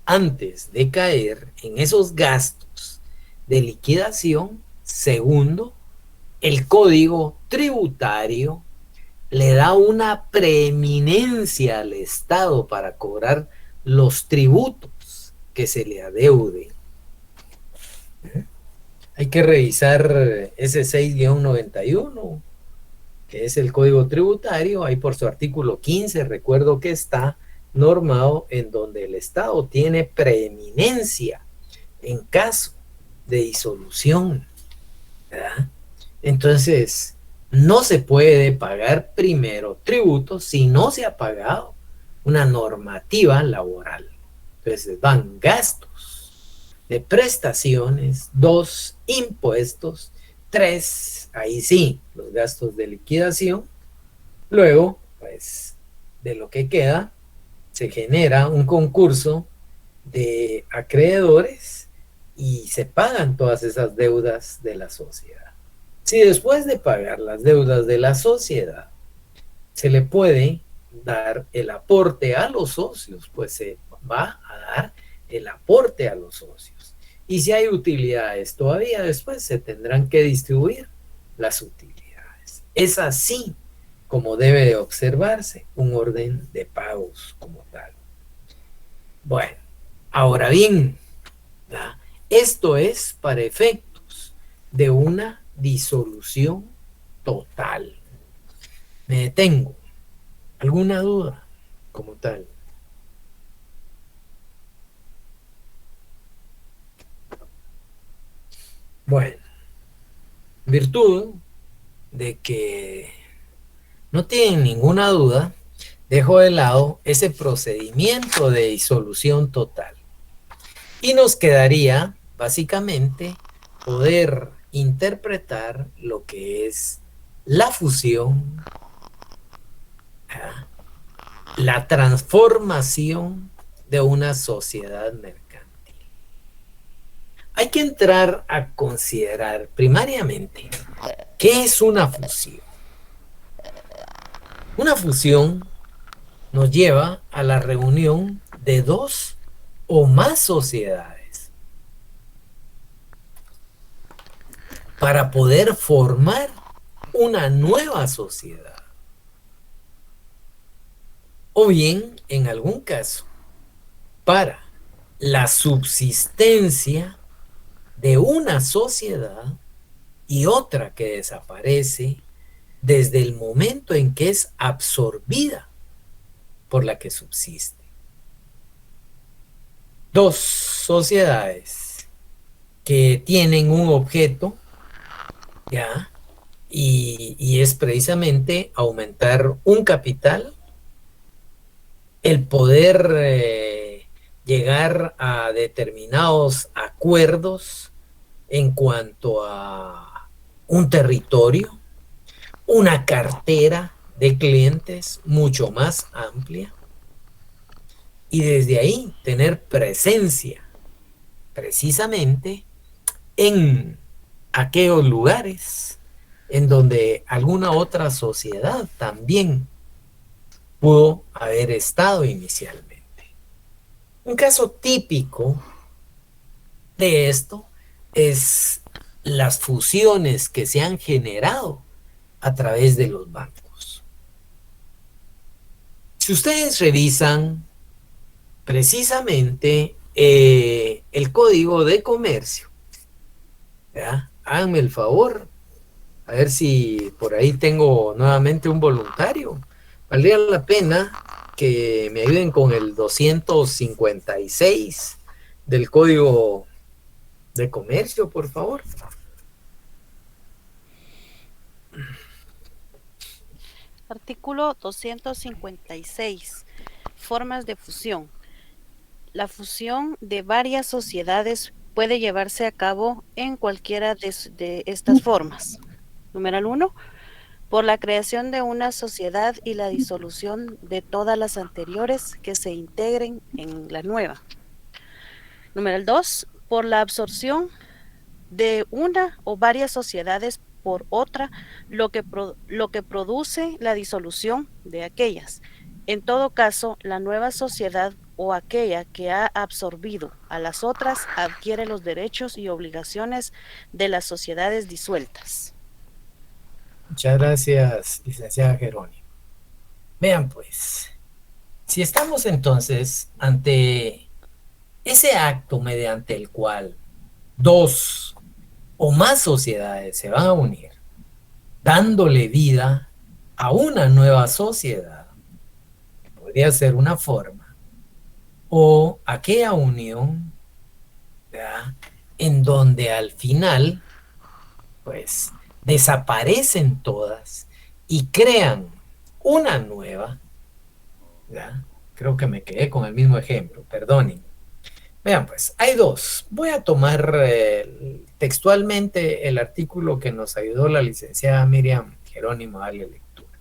Speaker 1: antes de caer en esos gastos de liquidación, segundo, el Código Tributario le da una preeminencia al Estado para cobrar los tributos que se le adeuden. Hay que revisar ese 6-91, que es el Código Tributario, ahí por su artículo 15, recuerdo que está normado en donde el Estado tiene preeminencia en caso de disolución, ¿verdad? Entonces, no se puede pagar primero tributos si no se ha pagado una normativa laboral. Entonces van gastos de prestaciones, 2, impuestos, 3, ahí sí, los gastos de liquidación. Luego, pues, de lo que queda, se genera un concurso de acreedores y se pagan todas esas deudas de la sociedad. Si después de pagar las deudas de la sociedad se le puede dar el aporte a los socios, pues se va a dar el aporte a los socios. Y si hay utilidades todavía después, se tendrán que distribuir las utilidades. Es así como debe de observarse un orden de pagos como tal. Bueno, ahora bien, ¿verdad? Esto es para efectos de una disolución total. Me detengo. ¿Alguna duda como tal? Bueno, en virtud de que no tienen ninguna duda, dejo de lado ese procedimiento de disolución total. Y nos quedaría, básicamente, poder interpretar lo que es la fusión, la transformación de una sociedad mercantil. Hay que entrar a considerar primariamente qué es una fusión. Una fusión nos lleva a la reunión de dos o más sociedades para poder formar una nueva sociedad. O bien, en algún caso, para la subsistencia de una sociedad y otra que desaparece desde el momento en que es absorbida por la que subsiste. Dos sociedades que tienen un objeto, ¿ya? Y es precisamente aumentar un capital, el poder llegar a determinados acuerdos en cuanto a un territorio, una cartera de clientes mucho más amplia, y desde ahí tener presencia precisamente en aquellos lugares en donde alguna otra sociedad también pudo haber estado inicialmente. Un caso típico de esto es las fusiones que se han generado a través de los bancos. Si ustedes revisan precisamente el Código de Comercio, ¿verdad? Háganme el favor, a ver si por ahí tengo nuevamente un voluntario. Valdría la pena que me ayuden con el 256 del Código de Comercio, por favor.
Speaker 3: Artículo 256. Formas de fusión. La fusión de varias sociedades puede llevarse a cabo en cualquiera de estas formas. Número 1. Por la creación de una sociedad y la disolución de todas las anteriores que se integren en la nueva. Número 2. Por la absorción de una o varias sociedades por otra, lo que produce la disolución de aquellas. En todo caso, la nueva sociedad o aquella que ha absorbido a las otras adquiere los derechos y obligaciones de las sociedades disueltas.
Speaker 1: Muchas gracias, licenciada Jerónimo. Vean pues, si estamos entonces ante ese acto mediante el cual dos o más sociedades se van a unir, dándole vida a una nueva sociedad, podría ser una forma, o aquella unión, ¿verdad?, en donde al final, pues, desaparecen todas y crean una nueva, ¿verdad? Creo que me quedé con el mismo ejemplo, perdonen. Vean, pues, hay dos. Voy a tomar textualmente el artículo que nos ayudó la licenciada Miriam Jerónimo a darle lectura.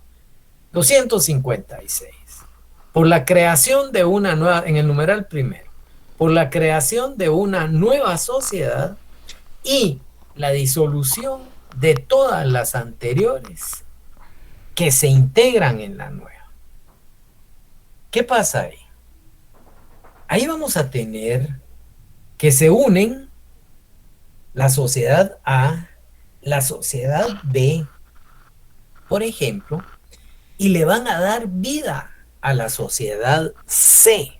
Speaker 1: 256. Por la creación de una nueva, en el numeral primero, por la creación de una nueva sociedad y la disolución de todas las anteriores que se integran en la nueva. ¿Qué pasa ahí? Ahí vamos a tener que se unen la sociedad A, la sociedad B, por ejemplo, y le van a dar vida a la sociedad C.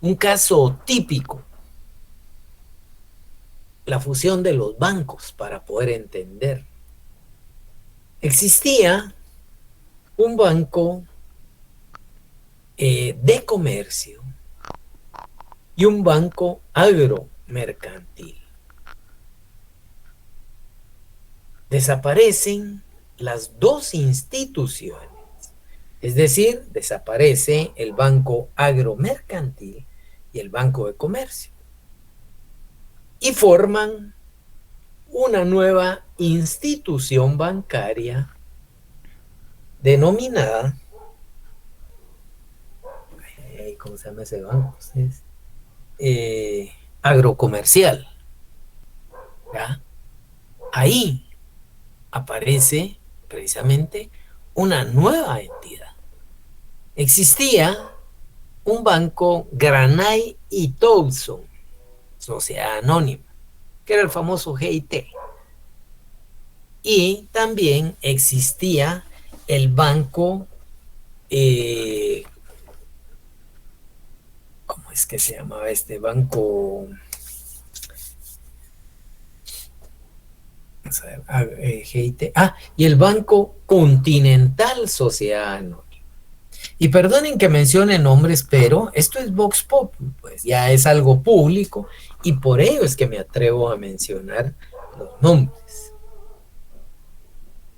Speaker 1: Un caso típico, la fusión de los bancos, para poder entender. Existía un banco de comercio y un banco agromercantil. Desaparecen las dos instituciones, es decir, desaparece el banco agromercantil y el banco de comercio, y forman una nueva institución bancaria denominada, ¿cómo se llama ese banco? Agrocomercial. ¿Ya? Ahí aparece precisamente una nueva entidad. Existía un banco Granay y Thompson, sociedad anónima, que era el famoso GIT. Y también existía el banco, ¿cómo es que se llamaba este banco? GIT. Y el Banco Continental Sociedad Anónima. Y perdonen que mencione nombres, pero esto es Vox Populi, pues ya es algo público y por ello es que me atrevo a mencionar los nombres.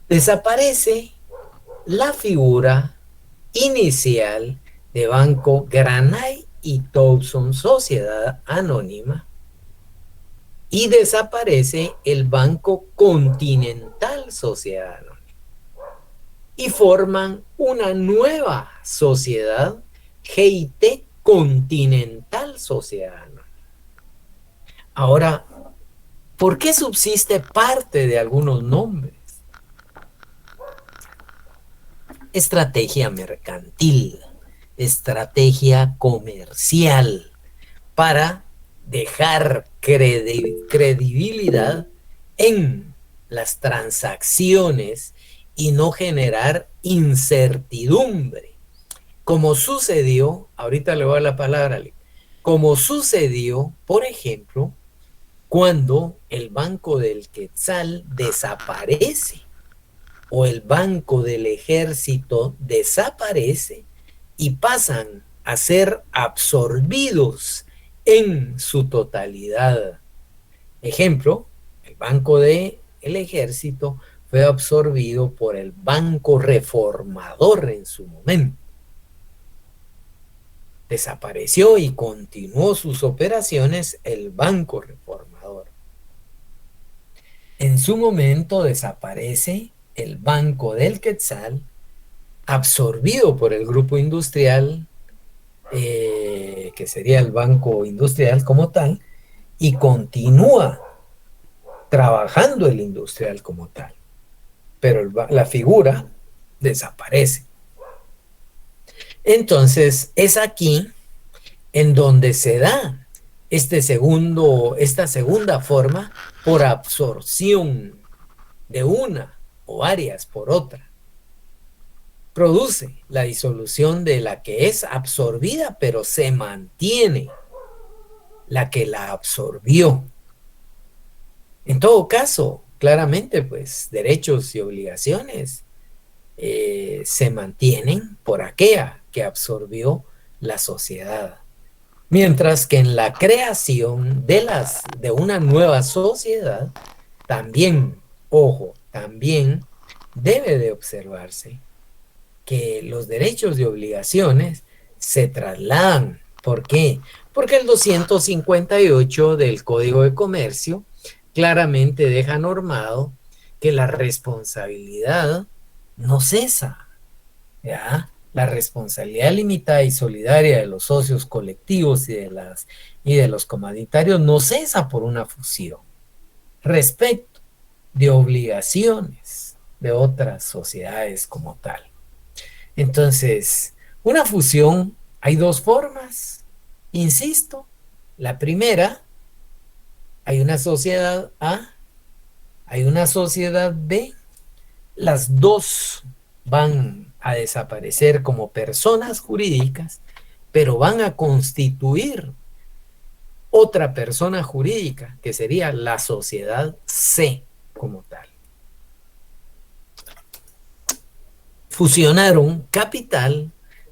Speaker 1: Desaparece la figura inicial de Banco Granay y Thompson Sociedad Anónima y desaparece el Banco Continental Sociedad Anónima y forman una nueva sociedad, GIT Continental Sociedad Anónima. Ahora, ¿por qué subsiste parte de algunos nombres? Estrategia mercantil, estrategia comercial, para dejar credibilidad en las transacciones y no generar incertidumbre, como sucedió, ahorita le voy a dar la palabra, como sucedió, por ejemplo, cuando el Banco del Quetzal desaparece o el Banco del Ejército desaparece y pasan a ser absorbidos en su totalidad. Ejemplo, el Banco del Ejército fue absorbido por el Banco Reformador en su momento. Desapareció y continuó sus operaciones el Banco Reformador. En su momento desaparece el Banco del Quetzal, absorbido por el grupo industrial, que sería el Banco Industrial como tal, y continúa trabajando el industrial como tal. Pero la figura desaparece. Entonces, es aquí en donde se da esta segunda forma por absorción de una o varias por otra. Produce la disolución de la que es absorbida, pero se mantiene la que la absorbió. En todo caso, claramente, pues, derechos y obligaciones se mantienen por aquella que absorbió la sociedad. Mientras que en la creación de una nueva sociedad, también, ojo, también debe de observarse que los derechos y obligaciones se trasladan. ¿Por qué? Porque el 258 del Código de Comercio claramente deja normado que la responsabilidad no cesa, ¿ya? La responsabilidad limitada y solidaria de los socios colectivos y de los comunitarios no cesa por una fusión respecto de obligaciones de otras sociedades como tal. Entonces, una fusión, hay dos formas, insisto. La primera, hay una sociedad A, hay una sociedad B, las dos van a desaparecer como personas jurídicas, pero van a constituir otra persona jurídica, que sería la sociedad C como tal. Fusionaron capital,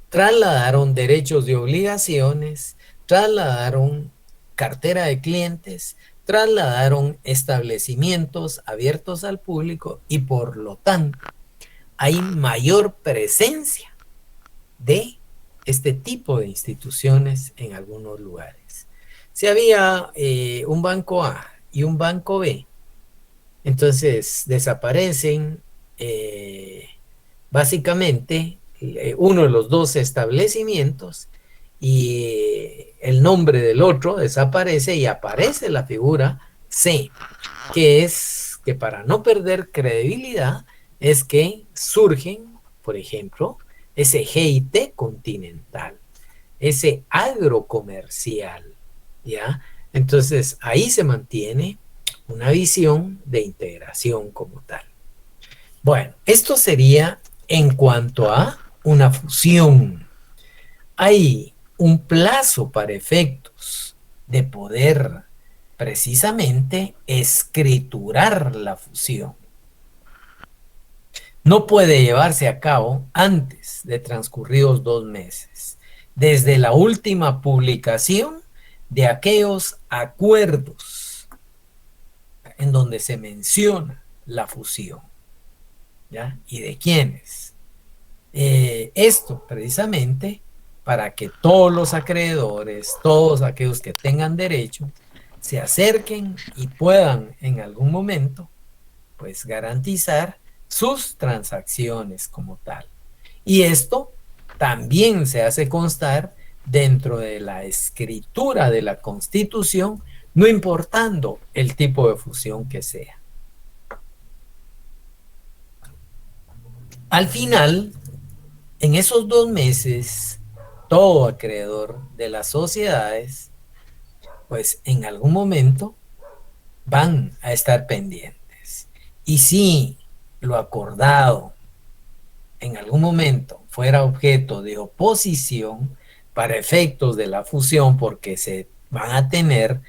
Speaker 1: trasladaron derechos y obligaciones, trasladaron cartera de clientes, trasladaron establecimientos abiertos al público y por lo tanto hay mayor presencia de este tipo de instituciones en algunos lugares. Si había un banco A y un banco B, entonces desaparecen básicamente uno de los dos establecimientos y el nombre del otro desaparece y aparece la figura C, que es que para no perder credibilidad es que surgen, por ejemplo, ese GIT continental, ese agrocomercial, ¿ya? Entonces ahí se mantiene una visión de integración como tal. Bueno, esto sería en cuanto a una fusión. Hay un plazo para efectos de poder precisamente escriturar la fusión. No puede llevarse a cabo antes de transcurridos 2 meses, desde la última publicación de aquellos acuerdos en donde se menciona la fusión, ¿ya? ¿Y de quiénes? Esto precisamente para que todos los acreedores, todos aquellos que tengan derecho, se acerquen y puedan en algún momento, pues, garantizar sus transacciones como tal. Y esto también se hace constar dentro de la escritura de la Constitución, no importando el tipo de fusión que sea. Al final, en esos 2 meses, todo acreedor de las sociedades, pues en algún momento van a estar pendientes. Y si lo acordado en algún momento fuera objeto de oposición para efectos de la fusión, porque se van a tener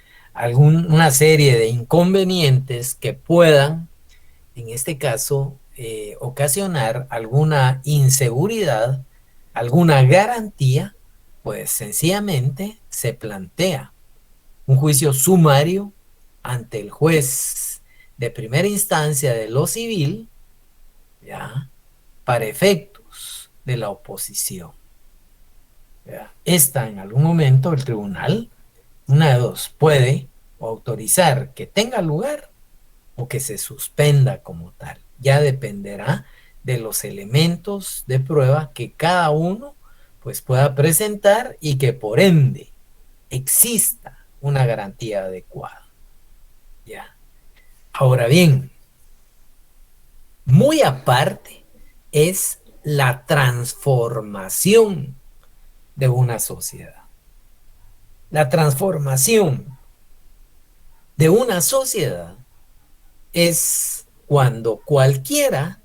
Speaker 1: una serie de inconvenientes que puedan, en este caso, ocasionar alguna inseguridad, alguna garantía, pues sencillamente se plantea un juicio sumario ante el juez de primera instancia de lo civil, ¿ya?, para efectos de la oposición, ¿ya? Esta, en algún momento, el tribunal, una de dos, puede autorizar que tenga lugar o que se suspenda como tal. Ya dependerá de los elementos de prueba que cada uno, pues, pueda presentar y que por ende exista una garantía adecuada, ¿ya? Ahora bien, muy aparte es la transformación de una sociedad. La transformación de una sociedad es cuando cualquiera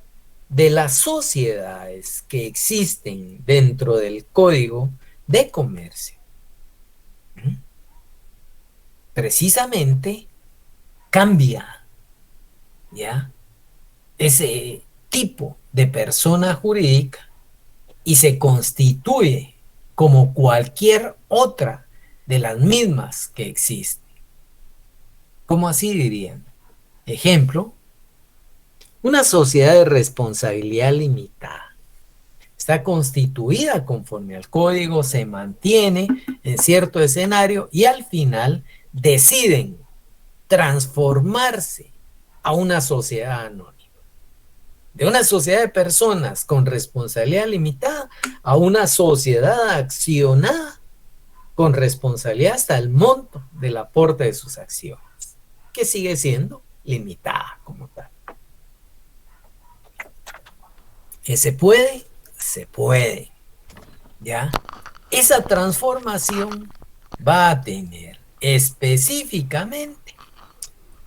Speaker 1: de las sociedades que existen dentro del Código de Comercio precisamente cambia, ¿ya?, ese tipo de persona jurídica y se constituye como cualquier otra de las mismas que existen. ¿Cómo así dirían? Ejemplo, una sociedad de responsabilidad limitada. Está constituida conforme al código, se mantiene en cierto escenario y al final deciden transformarse a una sociedad anónima, de una sociedad de personas con responsabilidad limitada a una sociedad accionada con responsabilidad hasta el monto del aporte de sus acciones, que sigue siendo limitada como tal. ¿Que se puede? Se puede, ¿ya? Esa transformación va a tener específicamente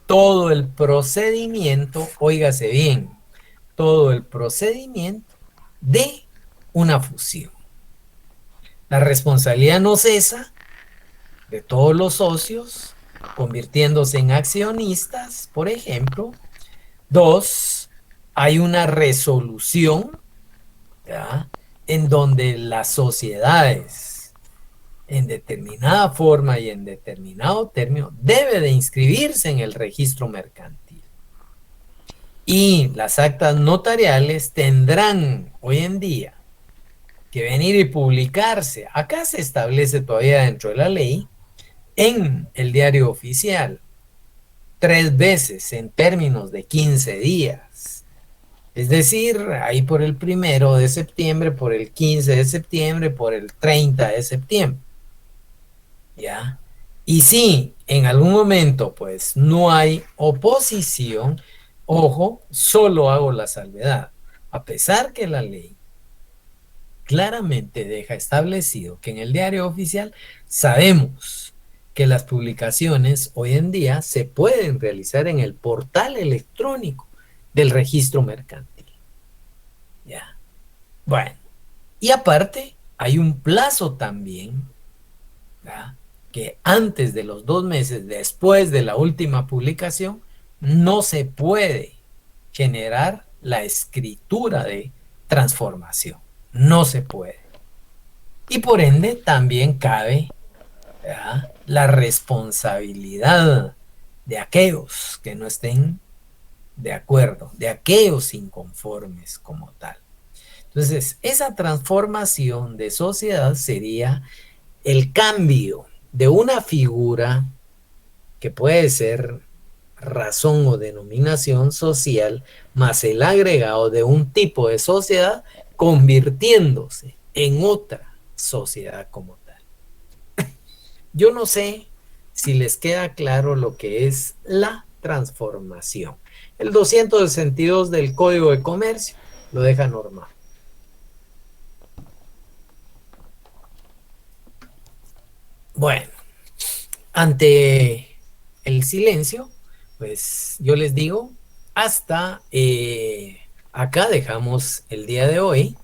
Speaker 1: todo el procedimiento, óigase bien, todo el procedimiento de una fusión. La responsabilidad no cesa de todos los socios, convirtiéndose en accionistas, por ejemplo. 2, hay una resolución, ¿ya?, en donde las sociedades, en determinada forma y en determinado término, debe de inscribirse en el registro mercantil. Y las actas notariales tendrán hoy en día que venir y publicarse. Acá se establece todavía dentro de la ley, en el diario oficial, 3 veces en términos de 15 días. Es decir, ahí por el 1 de septiembre, por el 15 de septiembre, por el 30 de septiembre. ¿Ya? Y si en algún momento pues no hay oposición, ojo, solo hago la salvedad. A pesar que la ley claramente deja establecido que en el diario oficial sabemos que las publicaciones hoy en día se pueden realizar en el portal electrónico del registro mercantil. Ya. Bueno, y aparte hay un plazo también, ¿verdad?, que antes de los 2 meses después de la última publicación no se puede generar la escritura de transformación. No se puede. Y por ende también cabe, ¿verdad?, la responsabilidad de aquellos que no estén de acuerdo, de aquellos inconformes como tal. Entonces, esa transformación de sociedad sería el cambio de una figura que puede ser razón o denominación social, más el agregado de un tipo de sociedad convirtiéndose en otra sociedad como tal. Yo no sé si les queda claro lo que es la transformación. El 262 del Código de Comercio lo deja normal. Bueno, ante el silencio, pues yo les digo, hasta acá dejamos el día de hoy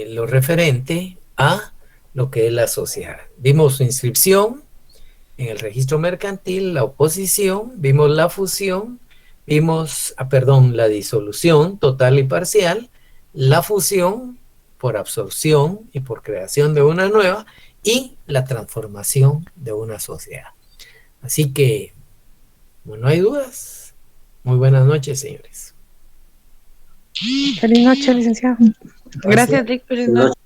Speaker 1: lo referente a lo que es la sociedad. Vimos su inscripción en el registro mercantil, la oposición, vimos la fusión, vimos, la disolución total y parcial, la fusión por absorción y por creación de una nueva, y la transformación de una sociedad. Así que, bueno, no hay dudas. Muy buenas noches, señores.
Speaker 4: Feliz noche, licenciado. Gracias, Rick. Feliz noche.